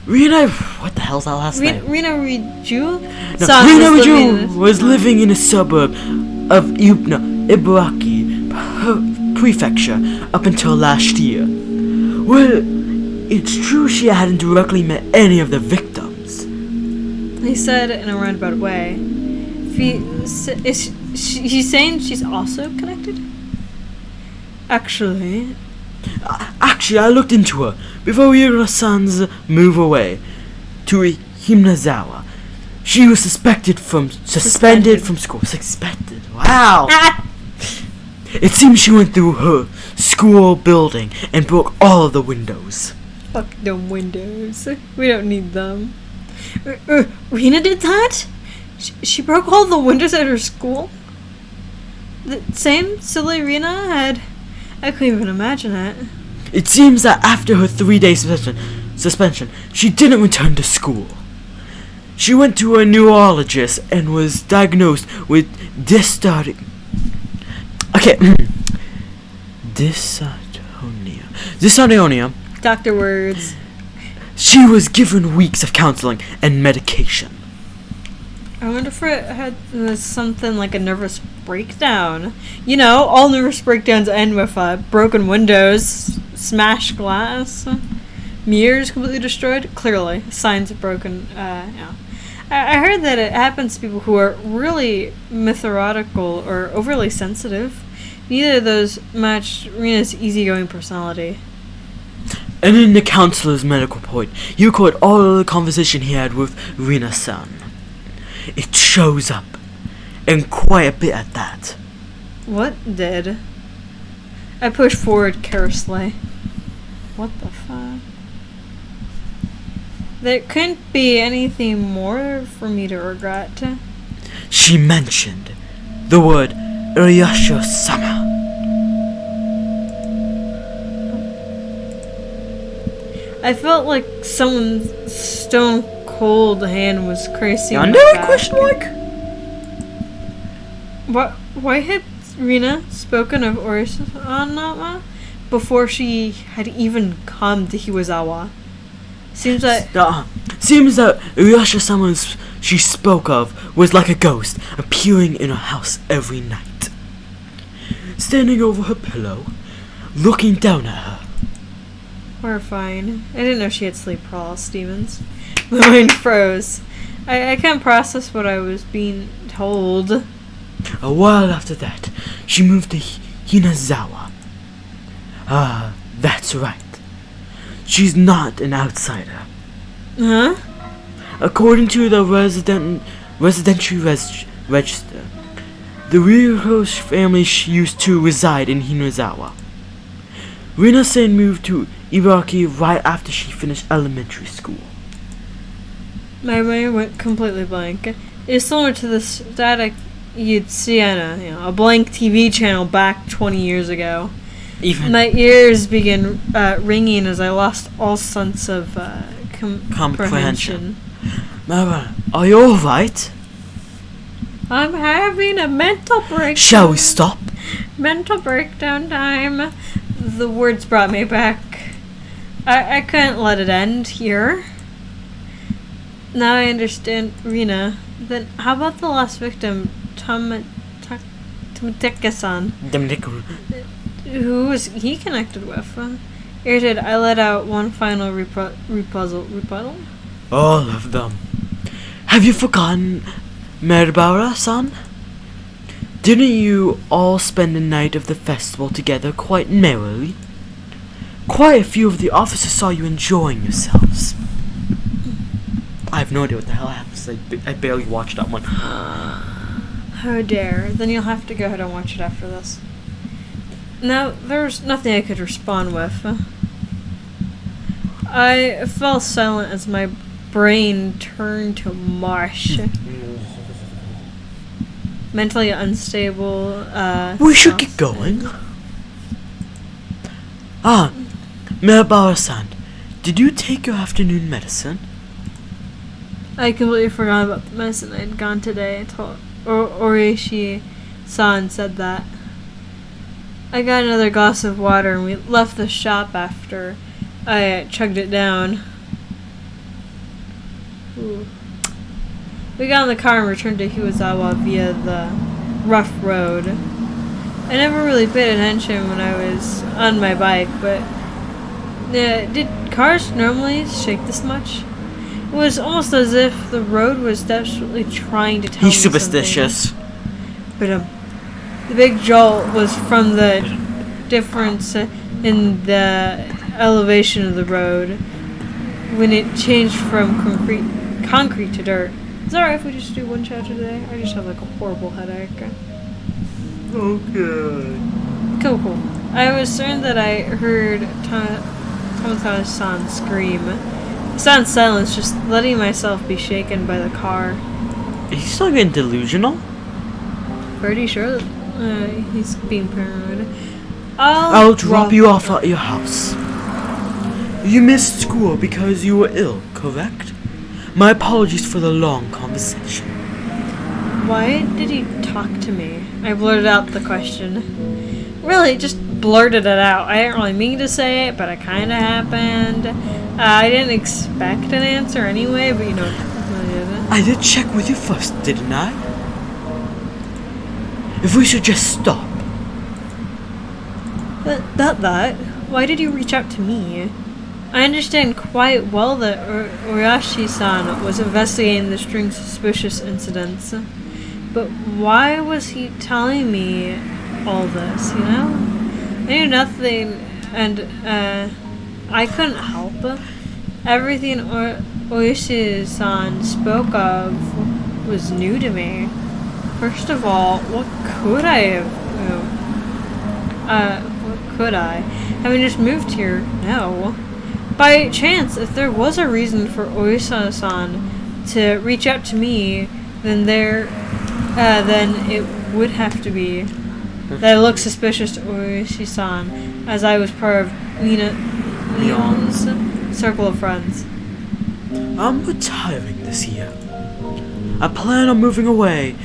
Rina, what the hell's that last name? Rina Riju? No, Rina Riju was living in a suburb of Ibaraki Prefecture up until last year. Well, it's true she hadn't directly met any of the victims. He said it in a roundabout way. He's saying she's also connected? Actually, I looked into her before Higurashi-san's move away to Hinazawa. She was suspended from school. Suspended. Wow. It seems she went through her school building and broke all of the windows. Fuck them windows. We don't need them. Rina did that? She broke all the windows at her school? The same silly Rina had... I couldn't even imagine it. It seems that after her 3-day suspension, she didn't return to school. She went to a neurologist and was diagnosed with dysautonomia. Dysautonomia. Doctor words. She was given weeks of counseling and medication. I wonder if it was something like a nervous breakdown. You know, all nervous breakdowns end with broken windows, smashed glass, mirrors completely destroyed. Clearly, signs of broken. Yeah. I heard that it happens to people who are really methodical or overly sensitive. Neither of those match Rina's easygoing personality. And in the counselor's medical report, he recorded all of the conversation he had with Rina-san. It shows up, and quite a bit at that. What did? I pushed forward carelessly. What the fuck? There couldn't be anything more for me to regret. She mentioned the word Ryasho-sama. I felt like someone's stone cold hand was caressing my Yandere? back. Question mark? Why had Rina spoken of Orisanama before she had even come to Hiwazawa? Seems that Ryasho-sama she spoke of was like a ghost appearing in her house every night, standing over her pillow, looking down at her. horrifying. I didn't know she had sleep paralysis demons. My mind froze. I can't process what I was being told. A while after that, she moved to Hinazawa. Ah, that's right. She's not an outsider. Huh? According to the residential register, the Ryuho family used to reside in Hinazawa. Rina-san moved to Higurashi right after she finished elementary school. My brain went completely blank. It's similar to the static you'd see on a blank TV channel back 20 years ago. Even my ears began ringing as I lost all sense of comprehension. Mara, are you alright? I'm having a mental breakdown. Shall we stop? Mental breakdown time. The words brought me back. I couldn't let it end here. Now I understand Rina. Then how about the last victim, Tomateka-san? Who was he connected with? Irritated, I let out one final rebuttal? All of them. Have you forgotten Meribara-san? Didn't you all spend the night of the festival together quite merrily? Quite a few of the officers saw you enjoying yourselves. I have no idea what the hell happens. I barely watched that one. How dare. Then you'll have to go ahead and watch it after this. Now, there was nothing I could respond with. I fell silent as my brain turned to mush. Mentally unstable. We should get going. Meribara-san, did you take your afternoon medicine? I completely forgot about the medicine I had gone today. Orishi-san said that. I got another glass of water and we left the shop after I chugged it down. Ooh. We got in the car and returned to Hiwazawa via the rough road. I never really paid attention when I was on my bike, but did cars normally shake this much? It was almost as if the road was desperately trying to tell me He's superstitious. But the big jolt was from the difference in the elevation of the road when it changed from concrete to dirt. Is it alright if we just do one chapter today? I just have like a horrible headache. Okay. Cool. I was certain that I heard Tomataka-san scream. I sat in silence, just letting myself be shaken by the car. Is he still getting delusional? Pretty sure he's being paranoid. I'll drop you off at your house. You missed school because you were ill, correct? My apologies for the long conversation. Why did he talk to me? I blurted out the question. Really, just blurted it out. I didn't really mean to say it, but it kind of happened. I didn't expect an answer anyway, but I did check with you first, didn't I? If we should just stop. But that. Why did you reach out to me? I understand quite well that Higurashi-san was investigating the string of suspicious incidents. But why was he telling me all this, I knew nothing, and I couldn't help. Everything Higurashi-san spoke of was new to me. First of all, what could I have... what could I? Having just moved here? No. By chance, if there was a reason for Higurashi-san to reach out to me, then it would have to be that I looked suspicious to Higurashi-san, as I was part of Leon's circle of friends. I'm retiring this year. I plan on moving away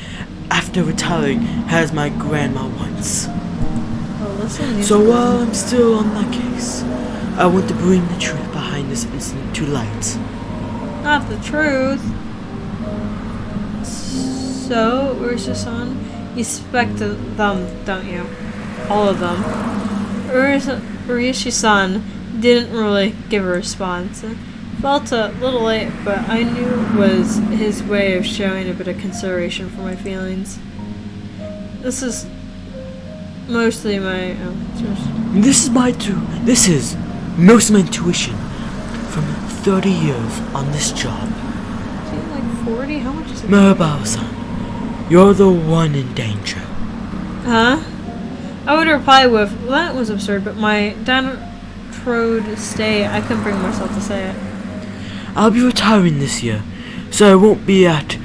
after retiring as my grandma wants. So while I'm still on that case, I want to bring the truth behind this incident to light. Not the truth. So, Ursa-san, you suspect them, don't you? All of them. Higurashi-san didn't really give a response. Felt a little late, but I knew it was his way of showing a bit of consideration for my feelings. This is mostly my... This is most of my intuition from 30 years on this job. Do you like 40? How much is it? Meribara-san, you're the one in danger. Huh? I would reply with, well, that was absurd, but my crowed stay. I couldn't bring myself to say it. I'll be retiring this year, so I won't be at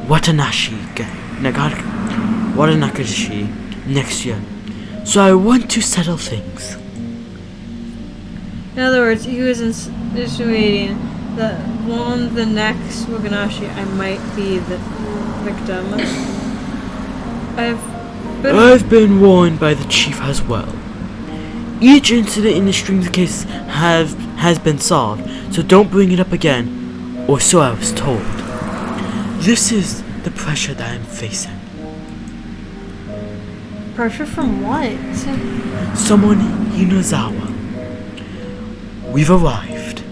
Watanakashi next year. So I want to settle things. In other words, he was insinuating that on the next Higurashi I might be the victim. I've been warned by the chief as well. Each incident in the string of cases has been solved, so don't bring it up again, or so I was told. This is the pressure that I'm facing. Pressure from what? Someone in Hinazawa. We've arrived.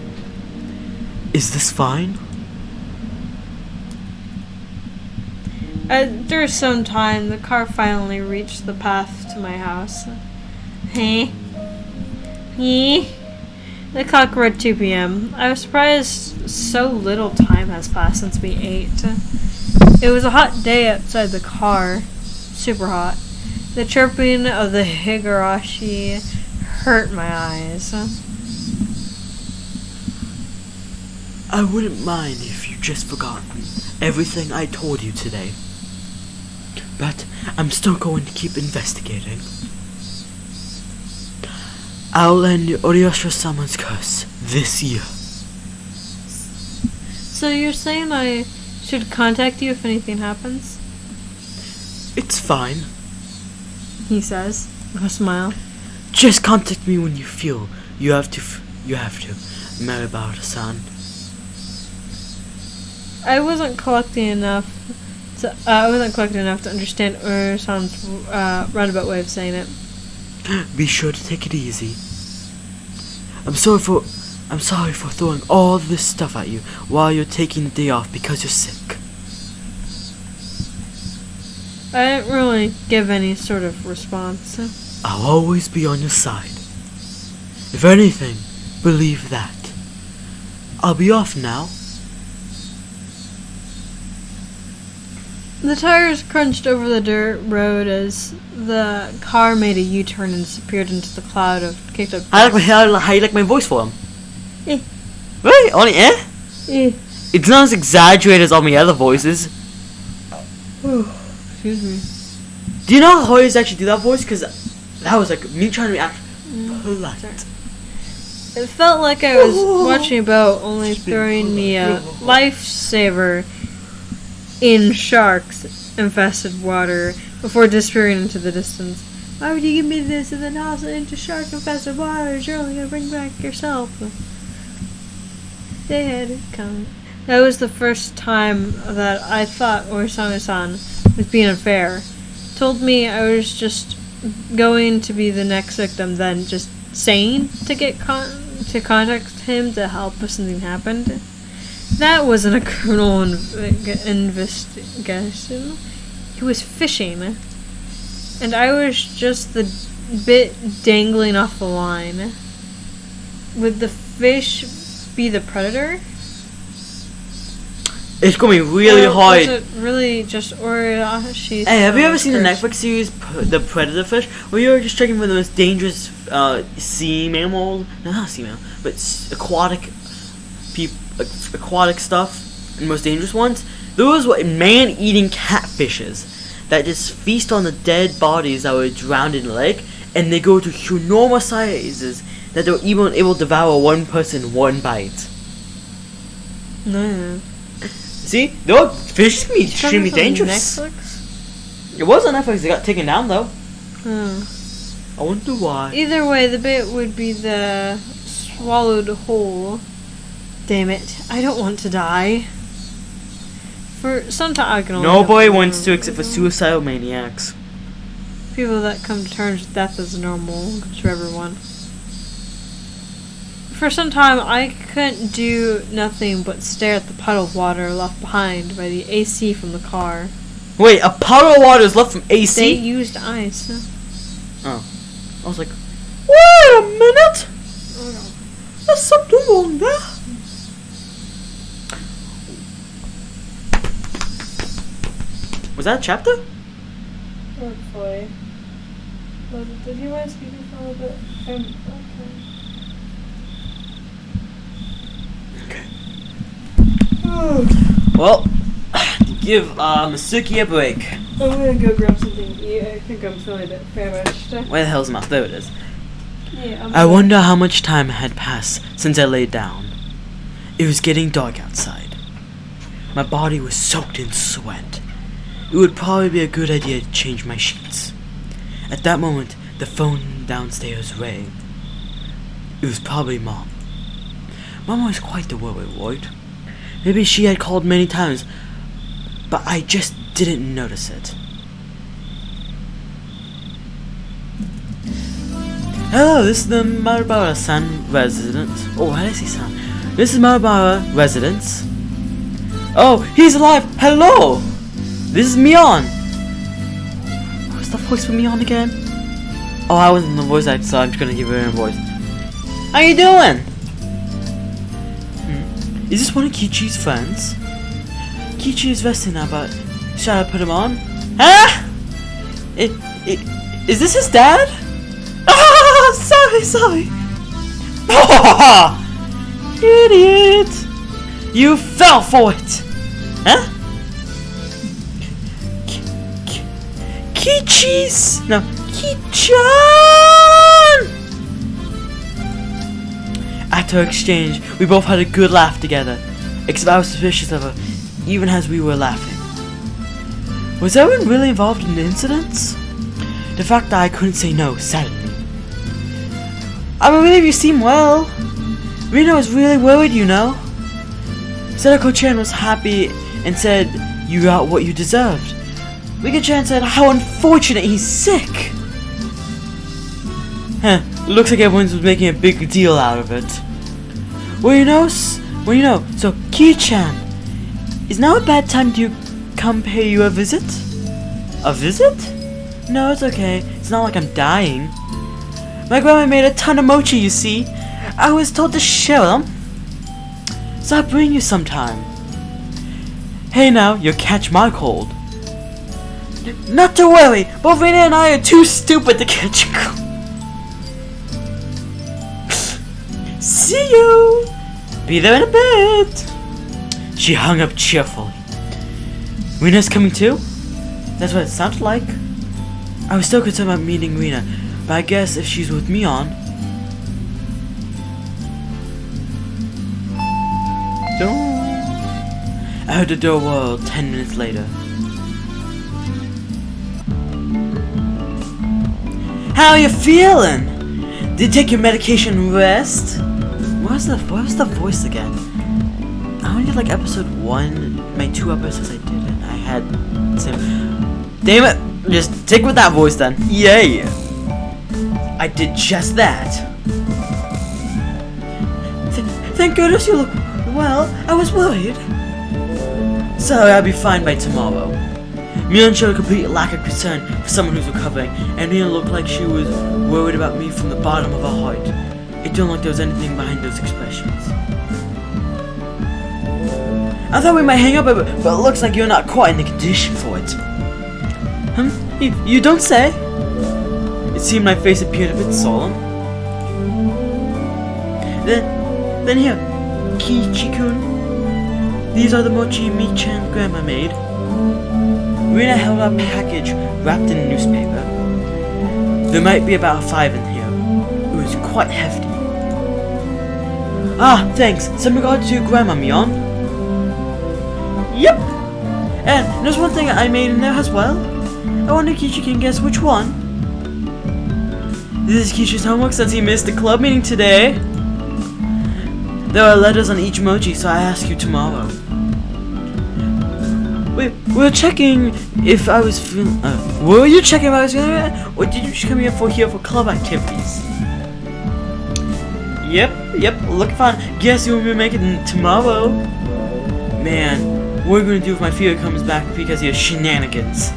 Is this fine? After some time, the car finally reached the path to my house. Hey. The clock read 2 p.m. I was surprised so little time has passed since we ate. It was a hot day outside the car. Super hot. The chirping of the Higurashi hurt my eyes. I wouldn't mind if you just forgotten everything I told you today. But I'm still going to keep investigating. I'll end Oriyashiro-sama's curse this year. So you're saying I should contact you if anything happens? It's fine. He says, with a smile. Just contact me when you feel you have to, Maribara-san. I wasn't collecting enough to understand Ur-san's roundabout way of saying it. Be sure to take it easy. I'm sorry for throwing all this stuff at you while you're taking the day off because you're sick. I didn't really give any sort of response. I'll always be on your side. If anything, believe that. I'll be off now. The tires crunched over the dirt road as the car made a U-turn and disappeared into the cloud of kicked up. How you like my voice for him? Eh. Really? Only eh? Eh. It's not as exaggerated as all my other voices. Excuse me. Do you know how Hoyas actually do that voice? Because that was like me trying to act polite. It felt like I was watching a boat, only throwing me a lifesaver in sharks-infested water before disappearing into the distance. Why would you give me this and then also into shark-infested water? You're only gonna bring back yourself. They had it coming. That was the first time that I thought Orisame-san was being unfair. Told me I was just going to be the next victim, then just saying to get to contact him to help if something happened. That wasn't a criminal investigation. He was fishing. And I was just the bit dangling off the line. Would the fish be the predator? It's gonna be really hard. Was it really just Higurashi? Hey, have you ever seen the Netflix series The Predator Fish, where you're just checking for the most dangerous sea mammal? No, not sea mammal, but aquatic stuff, and most dangerous ones. Those were man-eating catfishes that just feast on the dead bodies that were drowned in the lake, and they go to enormous sizes that they're even able to devour one person in one bite. No. See, those fish can be extremely dangerous. Netflix? It was on Netflix. It got taken down though. Oh. I wonder why. Either way, the bit would be the swallowed whole. Damn it! I don't want to die. For some time, I can only. Nobody wants to, except for suicidal maniacs. People that come to terms with death is normal to everyone. For some time, I couldn't do nothing but stare at the puddle of water left behind by the AC from the car. Wait, a puddle of water is left from AC? They used ice. Oh. I was like, wait a minute! There's something wrong there. Was that a chapter? Hopefully. Did you mind speaking for a little bit? Okay. Well, give Masuki a break. I'm gonna go grab something to eat. I think I'm feeling a bit famished. Where the hell's mouth? There it is. Yeah, I wonder how much time had passed since I laid down. It was getting dark outside. My body was soaked in sweat. It would probably be a good idea to change my sheets. At that moment, the phone downstairs rang. It was probably Mom. Mom was quite the worrywart. Maybe she had called many times, but I just didn't notice it. Hello, this is the Marubara-san residence. Oh, why did I say san? This is Marubara residence. Oh, he's alive! Hello! This is Mion! What's the voice for Mion again? Oh, I wasn't the voice actor, so I'm just gonna give her a voice. How you doing? Is this one of Kichi's friends? Kichi is resting now, but should I put him on? Huh? Is this his dad? Ah, sorry. Idiot! You fell for it! Huh? Kichi's! No, Kichan! After our exchange, we both had a good laugh together. Except I was suspicious of her, even as we were laughing. Was everyone really involved in the incidents? The fact that I couldn't say no saddened me. I believe you seem well. Rina was really worried, you know. Sadako-chan was happy and said you got what you deserved. Rika-chan said how unfortunate he's sick. Huh, looks like everyone was making a big deal out of it. Well, you know, so Ki-chan, is now a bad time to come pay you a visit? A visit? No, it's okay. It's not like I'm dying. My grandma made a ton of mochi, you see. I was told to share them. So I'll bring you sometime. Hey now, you'll catch my cold. Not to worry, both Rina and I are too stupid to catch a cold. See you! Be there in a bit! She hung up cheerfully. Rina's coming too? That's what it sounded like. I was still concerned about meeting Rina, but I guess if she's with Mion... I heard the door whirl 10 minutes later. How are you feeling? Did you take your medication and rest? What was the voice again? I only did like episode 1, my 2 episodes I did, and I had some... Damn it! Just stick with that voice then. Yay! I did just that. Thank goodness you look well. I was worried. Sorry, I'll be fine by tomorrow. Mion showed a complete lack of concern for someone who's recovering, and Mion looked like she was worried about me from the bottom of her heart. It didn't look like there was anything behind those expressions. I thought we might hang up, but it looks like you're not quite in the condition for it. You don't say? It seemed my face appeared a bit solemn. Then here, Kichi-kun. These are the mochi Mi-chan's grandma made. Rina held out a package wrapped in a newspaper. There might be about 5 in here. It was quite hefty. Ah, thanks. Some regards to your grandma, Mion. Yep. And there's one thing I made in there as well. I wonder if Kichi can guess which one. This is Kishi's homework since he missed the club meeting today. There are letters on each emoji, so I ask you tomorrow. We're checking if I was feeling... were you checking if I was feeling... or did you just come here for club activities? Yep, looking fine. Guess you will be making it tomorrow. Man, what are we going to do if my fever comes back because of your shenanigans?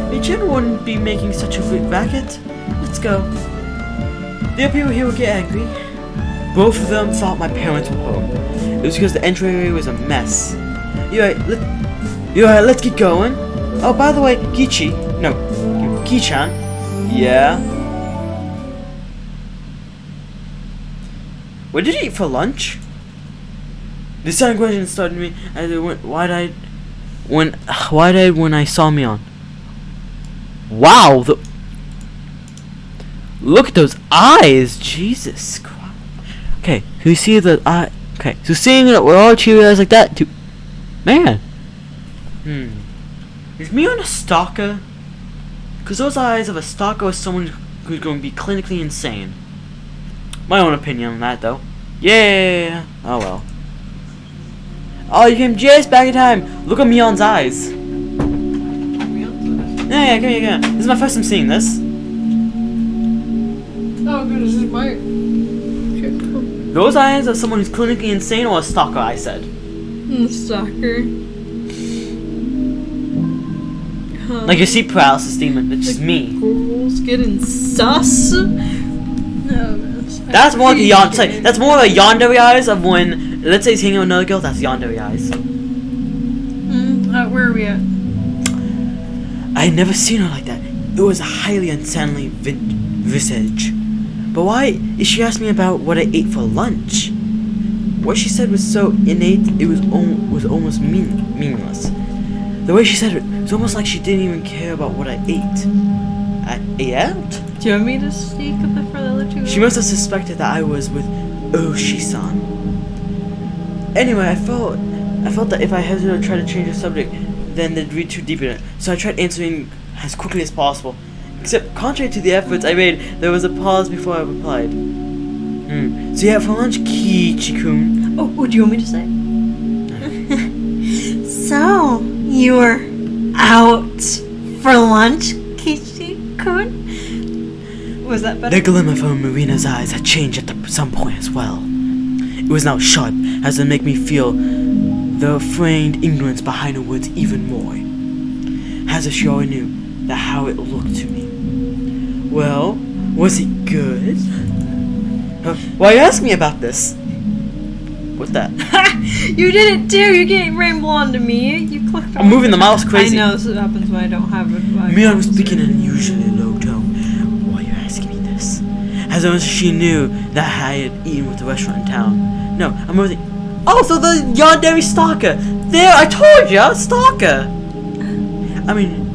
Mi-chan wouldn't be making such a big racket. Let's go. There are people here who get angry. Both of them thought my parents were home. It was because the entryway was a mess. You're right, let's get going. Oh, by the way, Ki-chan. Yeah? What did you eat for lunch? The second question started me as it went. Why did when I saw Mion? Wow, look at those eyes, Jesus Christ. Okay, so you see the eye. Okay, so seeing it with all cheery eyes like that, too. Man. Is Mion a stalker? Because those eyes of a stalker is someone who's going to be clinically insane. My own opinion on that, though. Yeah. Oh well. Oh, you came just back in time. Look at Mion's eyes. Yeah, come here. This is my first time seeing this. Oh, good. This is my. Okay, cool. Those eyes are someone who's clinically insane or a stalker, I said. Stalker. Like your sleep paralysis demon. It's just me. Girls getting sus. No, that's more like a yandere. That's more like yandere eyes of when, let's say he's hanging with another girl. That's yandere eyes. Where are we at? I had never seen her like that. It was a highly unseemly visage. But why is she asking me about what I ate for lunch? What she said was so innate, it was almost meaningless. The way she said it was almost like she didn't even care about what I ate. I ate out? Do you want me to speak a bit for the other two? She must have suspected that I was with Oshi-san. Anyway, I felt that if I hesitated to try to change the subject, then they'd read too deep in it. So I tried answering as quickly as possible. Except, contrary to the efforts I made, there was a pause before I replied. So yeah, for lunch, Kiichi-kun. Oh, do you want me to say? So, you were out for lunch, Kiichi-kun? Was that better? The glimmer from Marina's eyes had changed at some point as well. It was now sharp, as to make me feel the feigned ignorance behind her words even more. As if she already knew that how it looked to me. Well, was it good? Why you ask me about this? What's that? You did it too! You can't rainbow onto me. You clicked on I'm moving the mouse crazy. I know, this happens when I don't have it. Mion was speaking in an unusually low tone. Why are you asking me this? As though she knew that I had eaten with the restaurant in town. No, I'm moving. Oh, so the yandere stalker! There, I told ya! Stalker! I mean,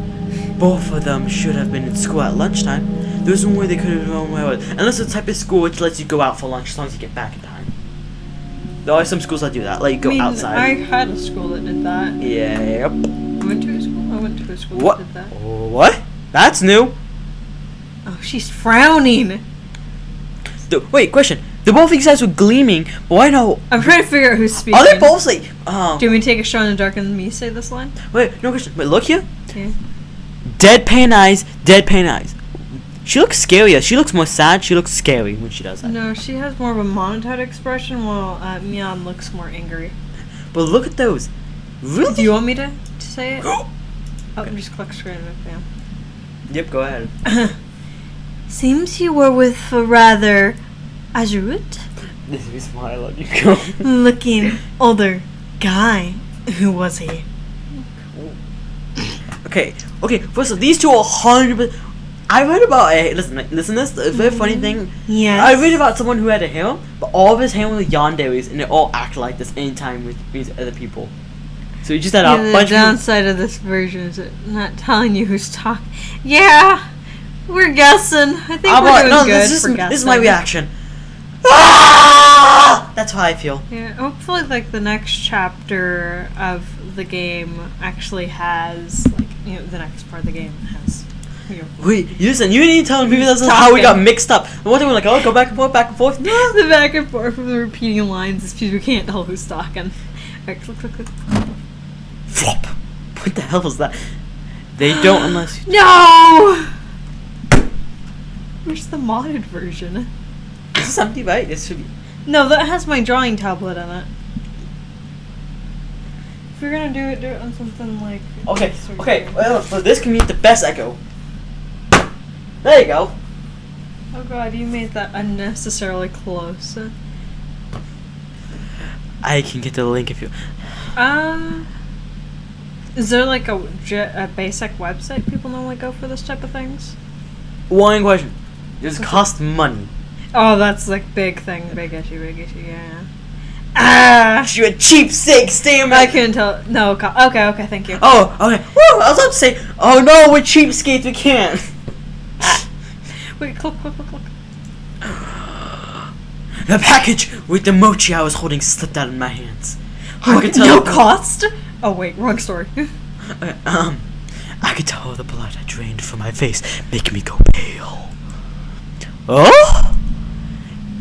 both of them should have been in school at lunchtime. There was no way they could have gone well. Unless it's the type of school which lets you go out for lunch as long as you get back in time. There are some schools that do that, let you go outside. I had a school that did that. Yeah, yep. I went to a school What? that did that. What? That's new. Oh, she's frowning. Wait, question. The both of these guys were gleaming, but why no? I'm trying to figure out who's speaking. Are they both like? Do you want me to take a shot in the dark and me say this line? Wait, no question. Wait, look here. Yeah. Deadpan eyes, deadpan eyes. She looks scarier. She looks more sad. She looks scary when she does that. No, she has more of a monotone expression, while Mion looks more angry. But look at those. Really? Do you want me to say it? Okay. Just click screen it, yeah. Yep, go ahead. Seems you were with a rather Azurut This is why I let you go. looking older guy. Who was he? Okay. First of all, these two are 100%. I read about a listen. This a very funny thing. Yes. I read about someone who had a harem, but all of his harem was yanderes, and they all act like this anytime with these other people. So you just had a bunch the downside of this version is it not telling you who's talking. Yeah, we're guessing. I think we're doing good for guessing. This is my reaction. Ah! That's how I feel. Yeah, hopefully, like the next chapter of the game actually has, like, the next part of the game has. Wait, listen, you need to tell me that's how we got mixed up. One thing we're like, oh, go back and forth, back and forth. No, the back and forth of the repeating lines is because we can't tell who's talking. Alright, click. Flop. What the hell was that? They don't unless you... No! Where's the modded version? This is empty, right? This should be... No, that has my drawing tablet in it. If you're gonna do it on something like... Okay, well, this can be the best echo. There you go. Oh god, you made that unnecessarily close. I can get the link if you... Is there like a basic website people normally go for this type of things? One question. Does it cost money? Oh, that's like big thing, big issue, yeah. Ah! You a cheapsake, damn it! I couldn't tell. No, okay, thank you. Oh, okay. Woo! I was about to say, oh no, we're cheapskates, we can't. Wait, click. The package with the mochi I was holding slipped out of my hands. No cost? Oh wait, wrong story. Okay, I could tell the blood had drained from my face, making me go pale. Oh?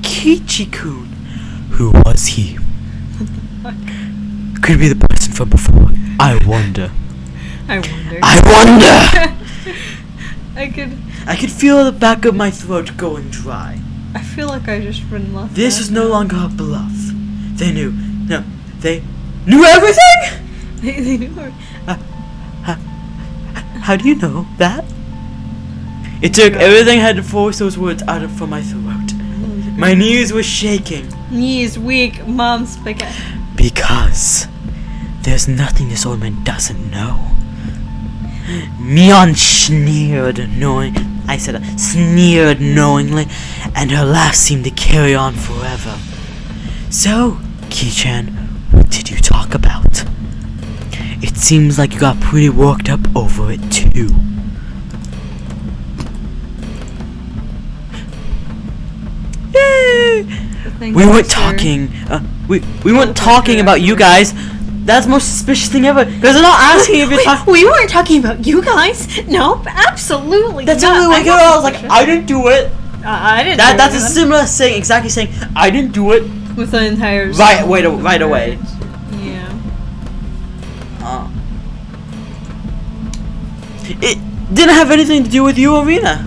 Kichi-kun. Who was he? Could be the person from before. I wonder. I could feel the back of my throat going dry. I feel like I just been left. This was no longer a bluff. They knew. No, they knew everything? They knew. How do you know that? It took everything I had to force those words out from my throat. My knees were shaking. Knees weak, mom spaghetti. Because there's nothing this old man doesn't know. Mion sneered knowingly, and her laugh seemed to carry on forever. So, Ki-chan, what did you talk about? It seems like you got pretty worked up over it too. Yay! We weren't talking. We weren't talking about you guys. That's the most suspicious thing ever. Because they're not asking if you're talking. We weren't talking about you guys. Nope, absolutely. That's the only way I was like, I didn't do it. I didn't. That's a similar saying, exactly saying, I didn't do it. With the entire. Right away. Yeah. It didn't have anything to do with you, Arena.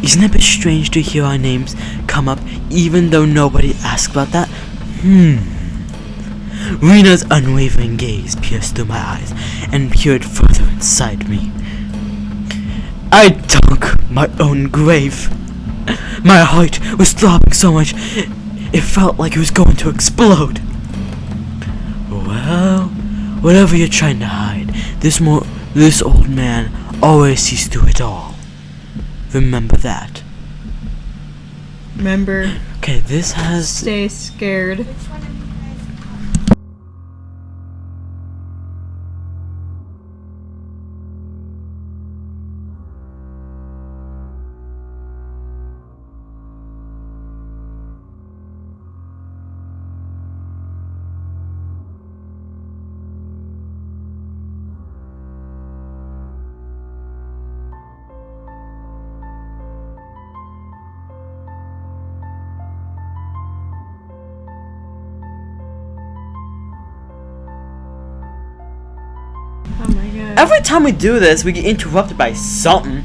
Isn't it a bit strange to hear our names come up even though nobody asked about that? Rena's unwavering gaze pierced through my eyes and peered further inside me. I dug my own grave. My heart was throbbing so much it felt like it was going to explode. Well, whatever you're trying to hide, this old man always sees through it all. Remember that. Remember. Okay, this has. Stay scared. Oh my god. Every time we do this, we get interrupted by something.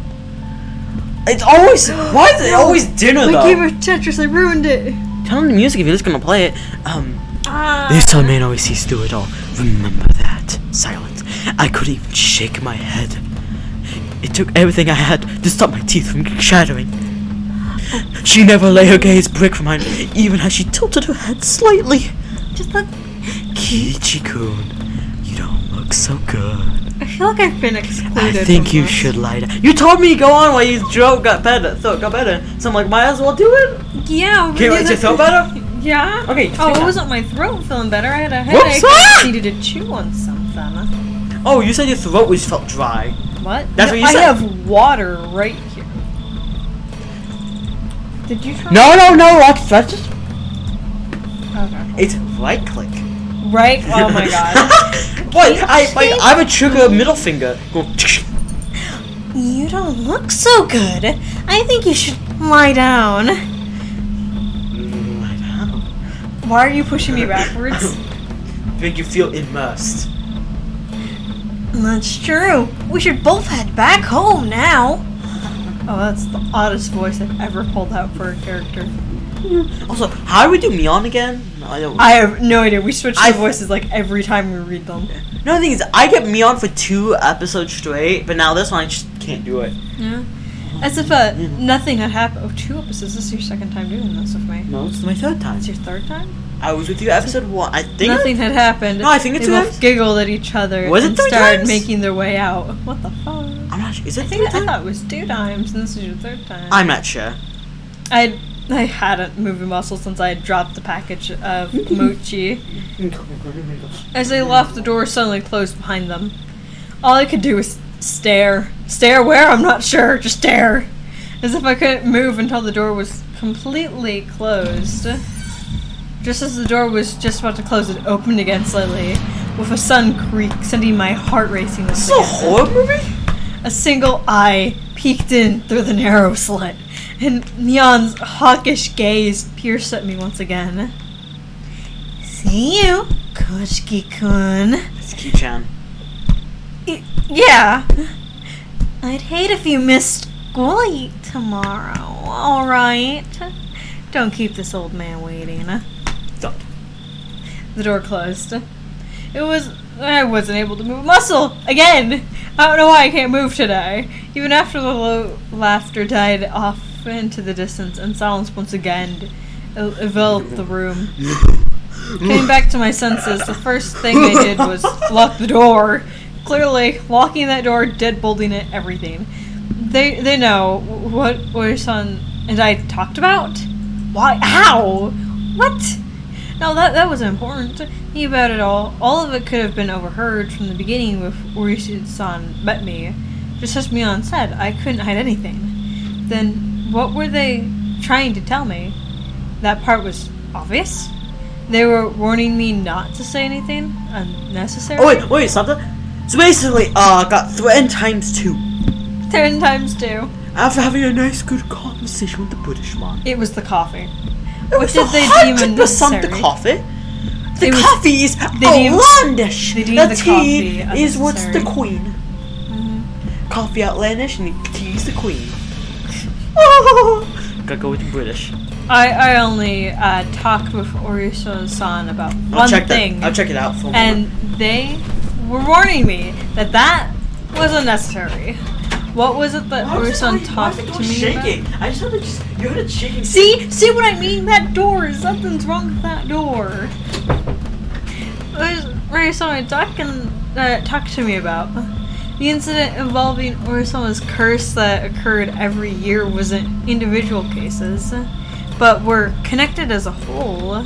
It's always. Why is it always dinner though? My game of Tetris, I ruined it. Turn on the music if you're just gonna play it. This old man always sees through it all. Remember that. Silence. I couldn't even shake my head. It took everything I had to stop my teeth from shattering. She never let her gaze break from mine, even as she tilted her head slightly. Just look. Kichi-kun, you don't look so good. I feel like I've been excluded. I think you should lie down. You told me to go on while your throat got better. So I'm like, might as well do it. Yeah. Okay, wait, is your throat better? Yeah. Okay. Oh, it wasn't my throat feeling better. I had a headache. I needed to chew on something. Oh, you said your throat always felt dry. What? That's what you said. I have water right here. Did you try? No. That's just. Okay. It's right click. Right? Oh my god. What? I have a trigger middle finger. Go. You don't look so good. I think you should lie down. Lie down. Why are you pushing me backwards? Make you feel immersed. That's true. We should both head back home now. Oh, that's the oddest voice I've ever pulled out for a character. Also, how do we do Mion again? No, I don't. I have no idea. We switch the voices like every time we read them. No, the thing is, I get Mion for 2 episodes straight, but now this one I just can't do it. Yeah. As if nothing had happened. Oh, 2 episodes. This is your second time doing this with me. No, it's my 3rd time. It's your 3rd time? I was with you episode 1. I think nothing had happened. No, I think it's they 2 both giggled at each other Was it and 3 started times? making their way out. What the fuck? I'm not sure. Is it I 3 think I times? thought it was 2 times, and this is your 3rd time. I'm not sure. I hadn't moved a muscle since I had dropped the package of mochi. As they left, the door suddenly closed behind them. All I could do was stare. Stare where? I'm not sure. Just stare. As if I couldn't move until the door was completely closed. Just as the door was just about to close, it opened again slightly, with a sudden creak, sending my heart racing once This is a horror movie? A single eye peeked in through the narrow slit, and Neon's hawkish gaze pierced at me once again. See you, Koshiki-kun. It's Ki-chan. Yeah. I'd hate if you missed school tomorrow, alright? Don't keep this old man waiting. Don't. The door closed. I wasn't able to move a muscle again. I don't know why I can't move today. Even after the low laughter died off into the distance and silence once again enveloped the room. Coming back to my senses, the first thing I did was lock the door. Clearly, locking that door, deadbolting it, everything. They know what Ori-san and I talked about? Why? How? What? No, that wasn't important. Think about it all. All of it could have been overheard from the beginning with Ori-san met me. Just as Mion said, I couldn't hide anything. Then, what were they trying to tell me? That part was obvious? They were warning me not to say anything unnecessary? Oh, wait, something? So basically, got threatened ×2. 10 times 2. After having a nice, good conversation with the British man. It was the coffee. It What did they deem unnecessary? the coffee. The It was- coffee is deemed- outlandish. they deemed The the tea coffee is what's the unnecessary. queen. Coffee outlandish and the tea's the queen. Gotta go with the British. I only talked with Ori-san about I'll one check thing. I'll check it out for a And moment. they were warning me that was unnecessary. What was it that Ori-san talked to me shaking? about? I just heard you heard it shaking. See what I mean? That door, something's wrong with that door. Ori-san talked to me about. The incident involving Ori-sama's curse that occurred every year wasn't individual cases, but were connected as a whole,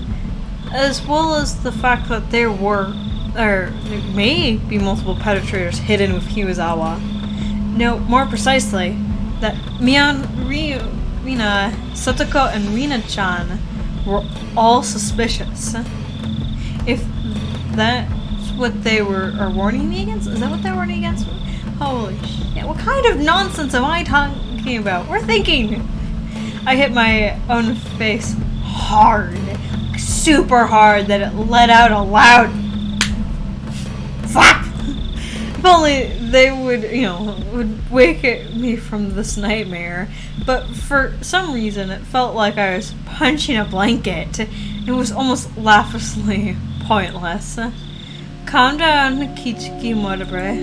as well as the fact that there may be multiple perpetrators hidden with Hiwazawa. No, more precisely, that Mion, Rina, Satoko, and Rina-chan were all suspicious. If that's what they are warning me against? Is that what they're warning against? Holy shit, what kind of nonsense am I talking about? We're thinking! I hit my own face hard, super hard, that it let out a loud flap! If only they would wake me from this nightmare. But for some reason, it felt like I was punching a blanket. It was almost laughably pointless. Calm down, Kichiki Motobre.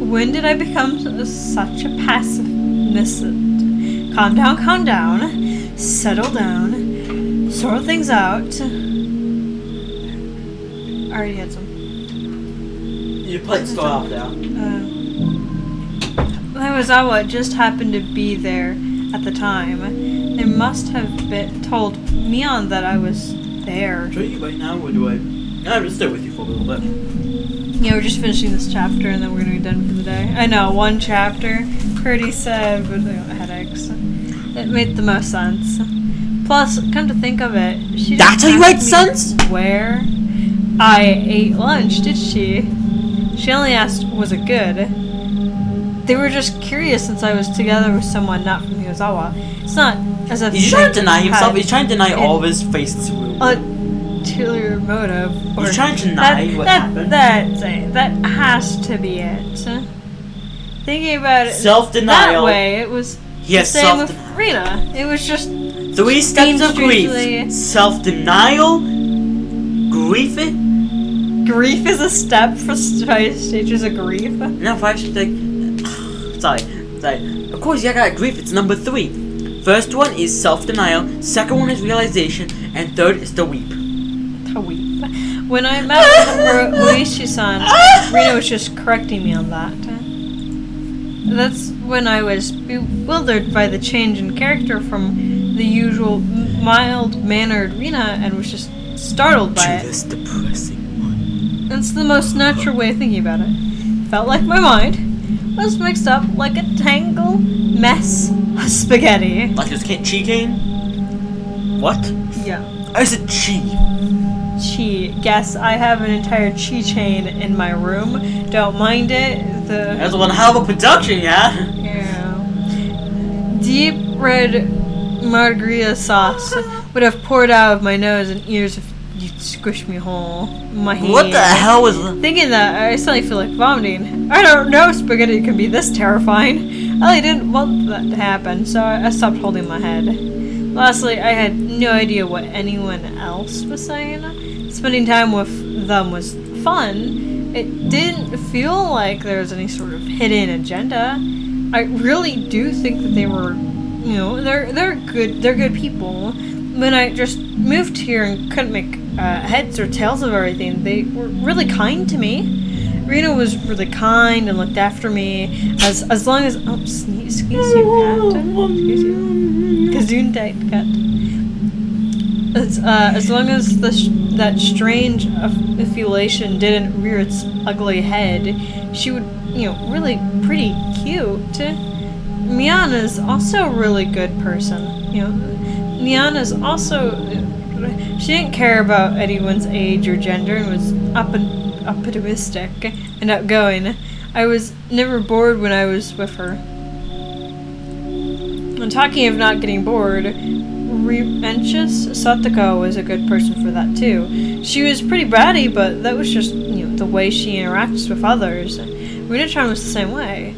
When did I become such a pacifist? Calm down. Settle down. Sort things out. I already had some. Your plate's still out there. Hiwazawa just happened to be there at the time. They must have told Mion that I was there. Should I eat right now, or do I? I'm just stay with you for a little bit. Yeah, we're just finishing this chapter and then we're gonna be done for the day. I know, one chapter, pretty sad, but headaches. It made the most sense. Plus, come to think of it, she That's how didn't you ask made me sense? where I ate lunch, did she? She only asked, was it good? They were just curious since I was together with someone not from Hiwazawa. It's not as if He's trying to they deny himself. had He's trying to deny all of an his faces. ulterior motive. Or He's trying to deny what happened. That has to be it. Thinking about it Self-denial. that way, it was Yes, the same with self-denial. Rina. It was just 3 steps of strangely- grief: self-denial, grief. grief is a step for 5 stages of grief. No, 5 steps. Sorry. Of course, you got grief. It's number 3. First one is self-denial. Second one is realization, and third is the weep. To weep. When I met Oishi-san, Rina was just correcting me on that. That's when I was bewildered by the change in character from the usual mild-mannered Rina and was just startled by it. this depressing one. It's the most natural way of thinking about it. Felt like my mind was mixed up like a tangled mess of spaghetti. Like this chi cane? What? Yeah. I said chi. Chi. Guess I have an entire chi chain in my room. Don't mind it. That's one hell of a production, yeah? Yeah. Deep red margarita sauce would have poured out of my nose and ears if you'd squished me whole. My hand. What the hell was that? Thinking that, I suddenly feel like vomiting. I don't know spaghetti can be this terrifying. I didn't want that to happen, so I stopped holding my head. Lastly, I had no idea what anyone else was saying. Spending time with them was fun. It didn't feel like there was any sort of hidden agenda. I really do think that they were, you know, they're good people. When I just moved here and couldn't make heads or tails of everything, they were really kind to me. Rena was really kind and looked after me as long as excuse you, cat. Excuse you. Gesundheit, cat. As long as that strange affiliation didn't rear its ugly head, she would, you know, really pretty cute. Miana's also a really good person. You know, Miana's also, she didn't care about anyone's age or gender and was optimistic and outgoing. I was never bored when I was with her. And talking of not getting bored, Anxious Satoko was a good person for that too. She was pretty bratty, but that was just, you know, the way she interacts with others. Rina-chan was the same way.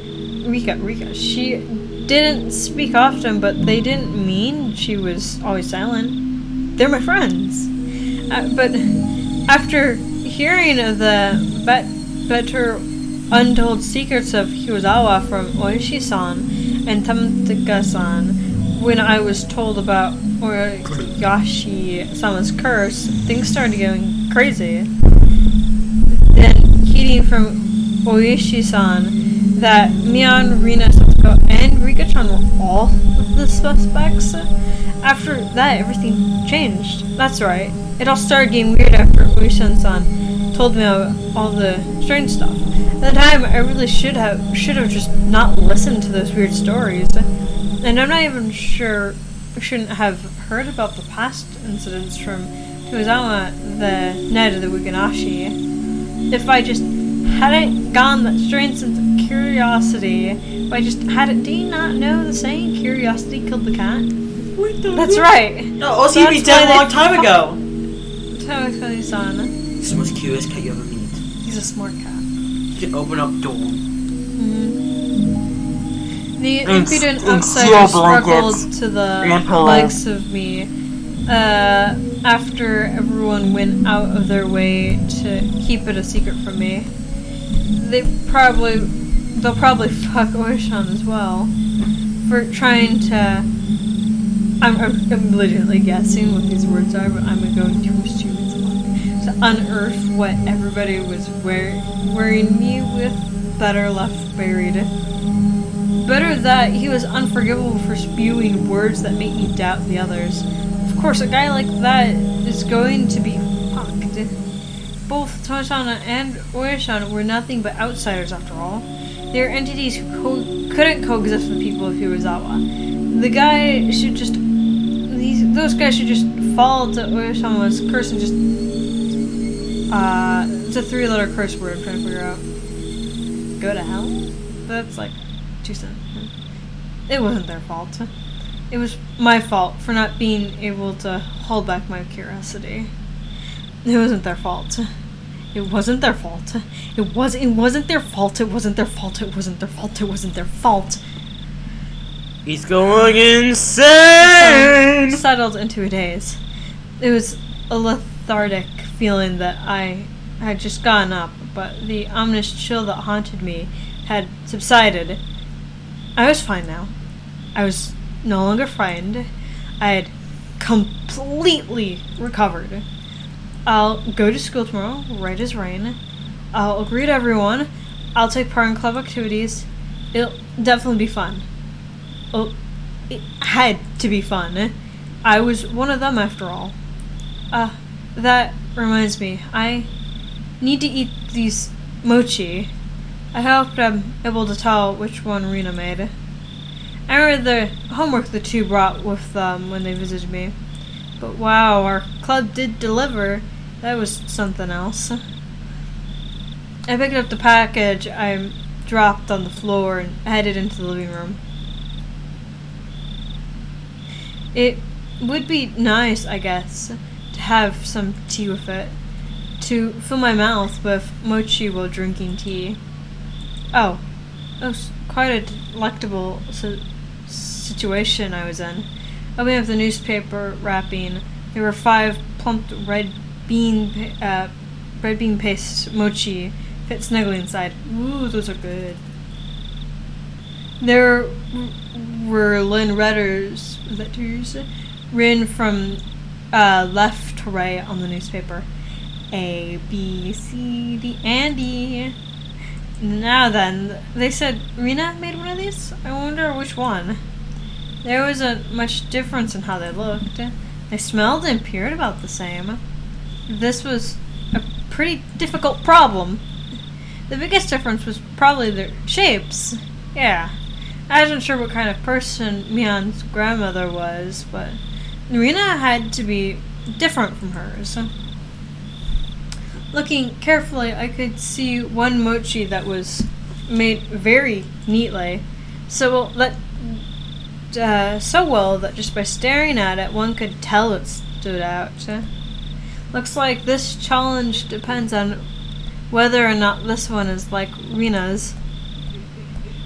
Rika, she didn't speak often, but they didn't mean she was always silent. They're my friends. But after hearing of the better untold secrets of Higuzawa from Oishi-san and Tamtaka-san, when I was told about Higurashi-sama's curse, things started going crazy. Then, hearing from Oishi-san that Mian, Rina, Satoko, and Rika-chan were all the suspects, after that, everything changed. That's right. It all started getting weird after Oishi-san told me all the strange stuff. At the time, I really should have just not listened to those weird stories. And I'm not even sure I shouldn't have heard about the past incidents from Tozawa the night of the Wiganashi. If I just hadn't gone that strange sense of curiosity, if I just hadn't, do you not know the saying, curiosity killed the cat? That's right. No, OCB dead a long time ago. Tozawa-san. He's the most curious cat you ever meet. He's a smart cat. He can open up doors. The impudent outsider struggled to the likes of me after everyone went out of their way to keep it a secret from me. They'll probably fuck Oishan as well for trying to. I'm legitimately guessing what these words are, but I'm going to assume it's to unearth what everybody was worrying me with better left buried. Better that he was unforgivable for spewing words that make you doubt the others. Of course, a guy like that is going to be fucked. Both Toshana and Oishan were nothing but outsiders after all. They were entities who couldn't coexist with people of Higuzawa. Those guys should just fall to Oishama's curse and just, it's a 3-letter curse word I'm trying to figure out. Go to hell? That's like 2 cents. It wasn't their fault. It was my fault for not being able to hold back my curiosity. It wasn't their fault. It wasn't their fault. It wasn't their fault. It wasn't their fault. It wasn't their fault. It wasn't their fault. He's going insane! Settled into a daze. It was a lethargic feeling that I had just gotten up, but the ominous chill that haunted me had subsided. I was fine now. I was no longer frightened. I had completely recovered. I'll go to school tomorrow, right as rain. I'll greet everyone. I'll take part in club activities. It'll definitely be fun. Oh, it had to be fun. I was one of them after all. That reminds me. I need to eat these mochi. I hope I'm able to tell which one Rina made. I remember the homework the two brought with them when they visited me. But wow, our club did deliver. That was something else. I picked up the package I dropped on the floor and headed into the living room. It would be nice, I guess, to have some tea with it. To fill my mouth with mochi while drinking tea. Oh, that was quite a delectable situation I was in. Opening up the newspaper wrapping, there were 5 plump red bean paste mochi fit snugly inside. Ooh, those are good. There were letters written from left to right on the newspaper. A, B, C, D, and E. Now then, they said Rina made one of these? I wonder which one. There wasn't much difference in how they looked. They smelled and appeared about the same. This was a pretty difficult problem. The biggest difference was probably their shapes. Yeah. I wasn't sure what kind of person Mion's grandmother was, but Rina had to be different from hers. Looking carefully, I could see one mochi that was made very neatly, so well that just by staring at it, one could tell it stood out. Looks like this challenge depends on whether or not this one is like Rina's.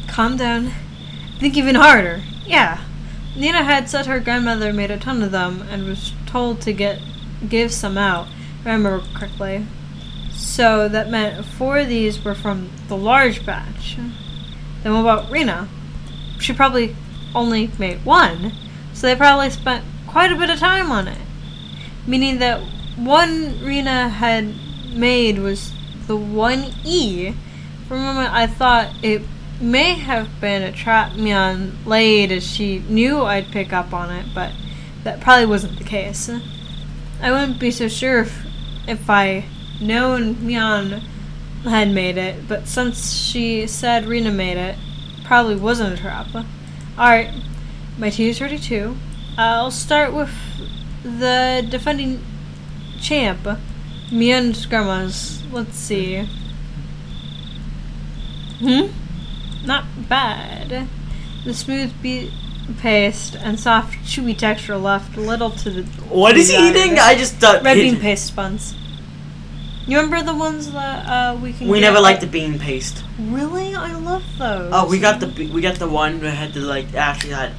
Calm down. Think even harder. Yeah. Nina had said her grandmother made a ton of them and was told to give some out, if I remember correctly. So that meant 4 of these were from the large batch. Then what about Rina? She probably only made 1, so they probably spent quite a bit of time on it. Meaning that one Rina had made was the 1E. For a moment I thought it may have been a trap Mion laid as she knew I'd pick up on it, but that probably wasn't the case. I wouldn't be so sure if I known Mion had made it, but since she said Rina made it, probably wasn't a trap. Alright, my tea is ready too. I'll start with the defending champ, Mion's grandma's. Let's see. Not bad. The smooth paste and soft, chewy texture left little to the. What is he eating? I just red bean paste buns. You remember the ones that we can? We never liked the bean paste. Really, I love those. Oh, we got the one that had actually had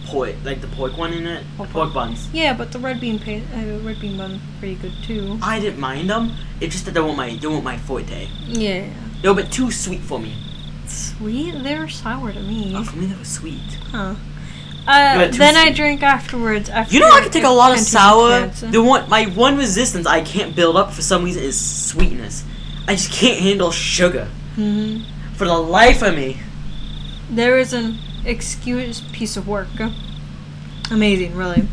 pork, like the pork one in it. Pork buns. Yeah, but the red bean buns are pretty good too. I didn't mind them. It's just that they weren't my forte. Yeah. They were a bit too sweet for me. Sweet? They were sour to me. Oh, for me they were sweet. Huh. Then I drink afterwards. You know I can take a lot of sour. My one resistance I can't build up for some reason is sweetness. I just can't handle sugar. For the life of me. There is an excuse piece of work. Amazing, really.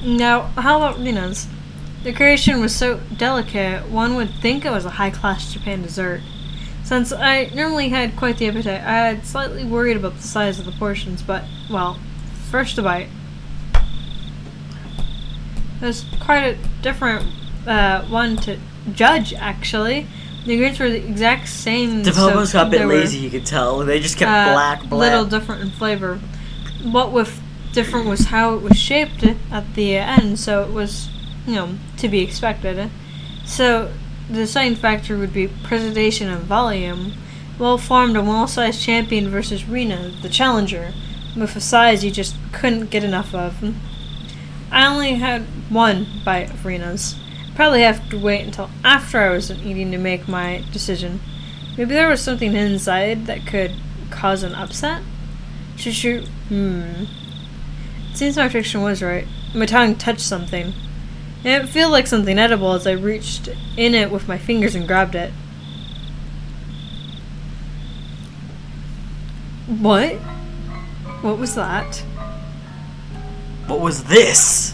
Now, how about Rina's? The creation was so delicate, one would think it was a high-class Japan dessert. Since I normally had quite the appetite, I had slightly worried about the size of the portions, but, well, first a bite. It was quite a different one to judge, actually. The ingredients were the exact same. Developers got a bit lazy, you could tell. They just kept black. Little different in flavor. What was different was how it was shaped at the end, so it was, to be expected. So the deciding factor would be presentation and volume. Well-formed and well-sized champion versus Rina, the challenger, with a size you just couldn't get enough of. I only had 1 bite of Rina's. Probably have to wait until after I was eating to make my decision. Maybe there was something inside that could cause an upset? It seems my prediction was right. My tongue touched something. It didn't feel like something edible as I reached in it with my fingers and grabbed it. What? What was that? What was this?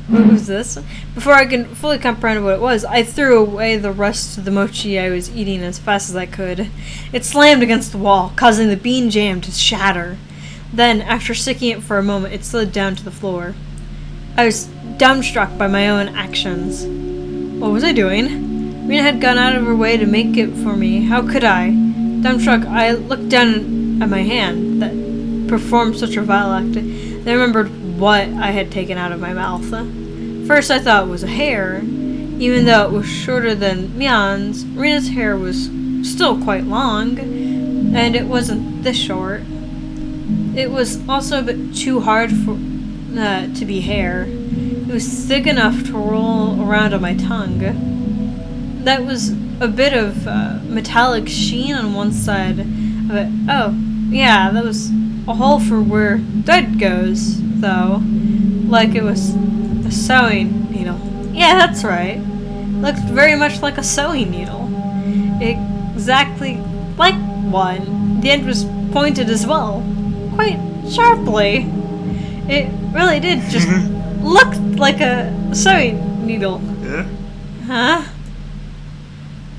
What was this? Before I could fully comprehend what it was, I threw away the rest of the mochi I was eating as fast as I could. It slammed against the wall, causing the bean jam to shatter. Then, after sticking it for a moment, it slid down to the floor. I was dumbstruck by my own actions. What was I doing? Rena had gone out of her way to make it for me. How could I? Dumbstruck, I looked down at my hand that performed such a vile act. Then I remembered what I had taken out of my mouth. First, I thought it was a hair. Even though it was shorter than Mian's, Rena's hair was still quite long, and it wasn't this short. It was also a bit too hard for to be hair. It was thick enough to roll around on my tongue. That was a bit of metallic sheen on one side of it. Oh, yeah, that was a hole for where thread goes, though. Like it was a sewing needle. Yeah, that's right. Looked very much like a sewing needle. Exactly like one. The end was pointed as well. Quite sharply. It really did just look like a sewing needle. Yeah? Huh?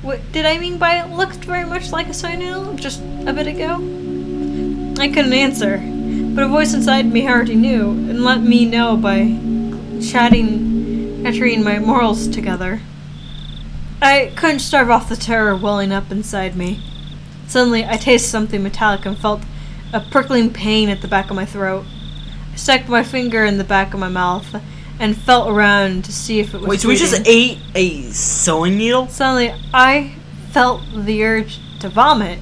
What did I mean by it looked very much like a sewing needle just a bit ago? I couldn't answer, but a voice inside me already knew and let me know by chattering my morals together. I couldn't starve off the terror welling up inside me. Suddenly, I tasted something metallic and felt a prickling pain at the back of my throat. I stuck my finger in the back of my mouth and felt around to see if it was Wait, so we bleeding. just ate a sewing needle? Suddenly, I felt the urge to vomit.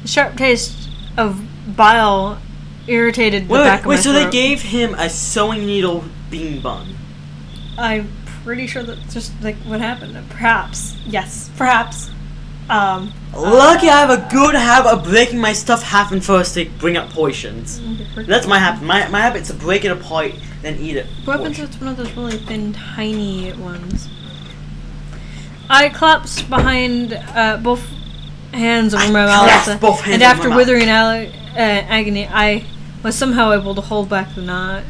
The sharp taste of bile irritated the back of my so throat. they gave him a sewing needle bean bun. I'm pretty sure that's just like what happened. Perhaps. Yes, perhaps. Lucky I have a good habit of breaking my stuff half and first to bring up portions. That's my habit. My habit is to break it apart, then eat it. What happens if it's one of those really thin, tiny ones? I collapsed behind both hands over my mouth, and after withering agony, I was somehow able to hold back the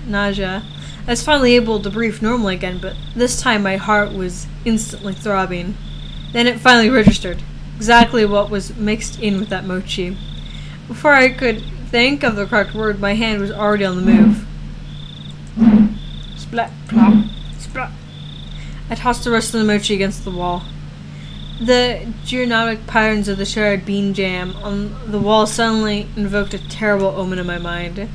nausea. I was finally able to breathe normally again, but this time my heart was instantly throbbing. Then it finally registered exactly what was mixed in with that mochi. Before I could think of the correct word, my hand was already on the move. Splat, plop, splat. I tossed the rest of the mochi against the wall. The geometric patterns of the shredded bean jam on the wall suddenly invoked a terrible omen in my mind.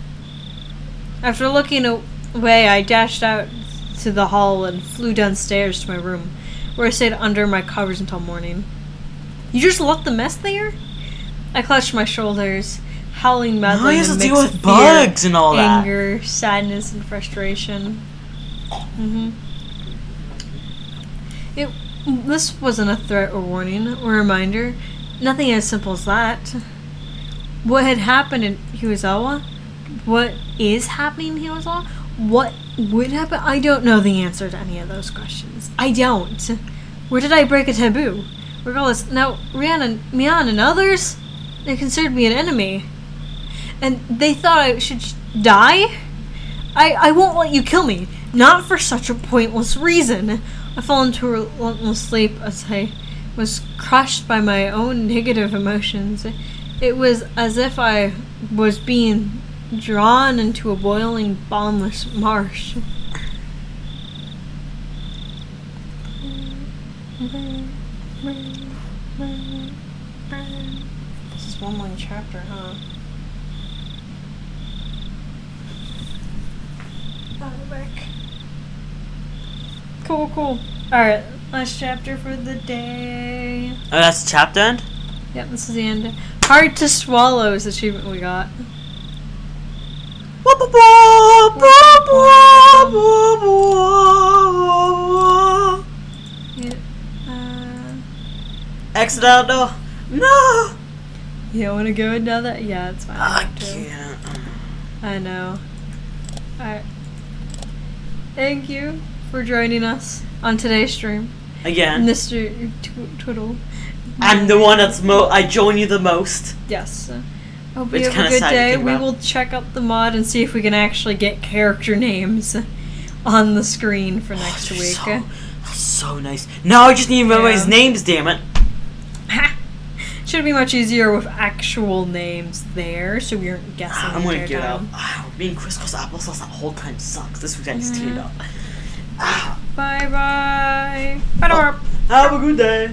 After looking away, I dashed out to the hall and flew downstairs to my room, where I stayed under my covers until morning. You just left the mess there? I clutched my shoulders, howling madly in a mix deal of with bugs and all that. anger, sadness, and frustration. This wasn't a threat or warning or reminder. Nothing as simple as that. What had happened in Hiwazawa? What is happening in Hiwazawa? What would happen? I don't know the answer to any of those questions. I don't. Where did I break a taboo? Regardless, now Rihanna, Mian, and others, they considered me an enemy. And they thought I should die? I won't let you kill me. Not for such a pointless reason. I fell into a relentless sleep as I was crushed by my own negative emotions. It was as if I was being drawn into a boiling, bottomless marsh. This is one long chapter, huh? Cool. Alright, last chapter for the day. Oh, that's the chapter end? Yep, this is the end. Hard to swallow is the achievement we got. Exit out door. No! You don't want to go in now that? Yeah, it's fine. I can't. I know. Alright. Thank you for joining us on today's stream. Again. Mr. Twiddle. I'm the one that's I join you the most. Yes. Hope It's you have kinda a good sad to day. think We about. will check out the mod and see if we can actually get character names on the screen for next They're week. So nice. Now I just need to remember Yeah. his names, damn it. Should be much easier with actual names there, so we aren't guessing I'm the gonna entire give up. time. Being crisscross applesauce that whole time sucks. This week I just cleaned up. Bye bye. Have a good day.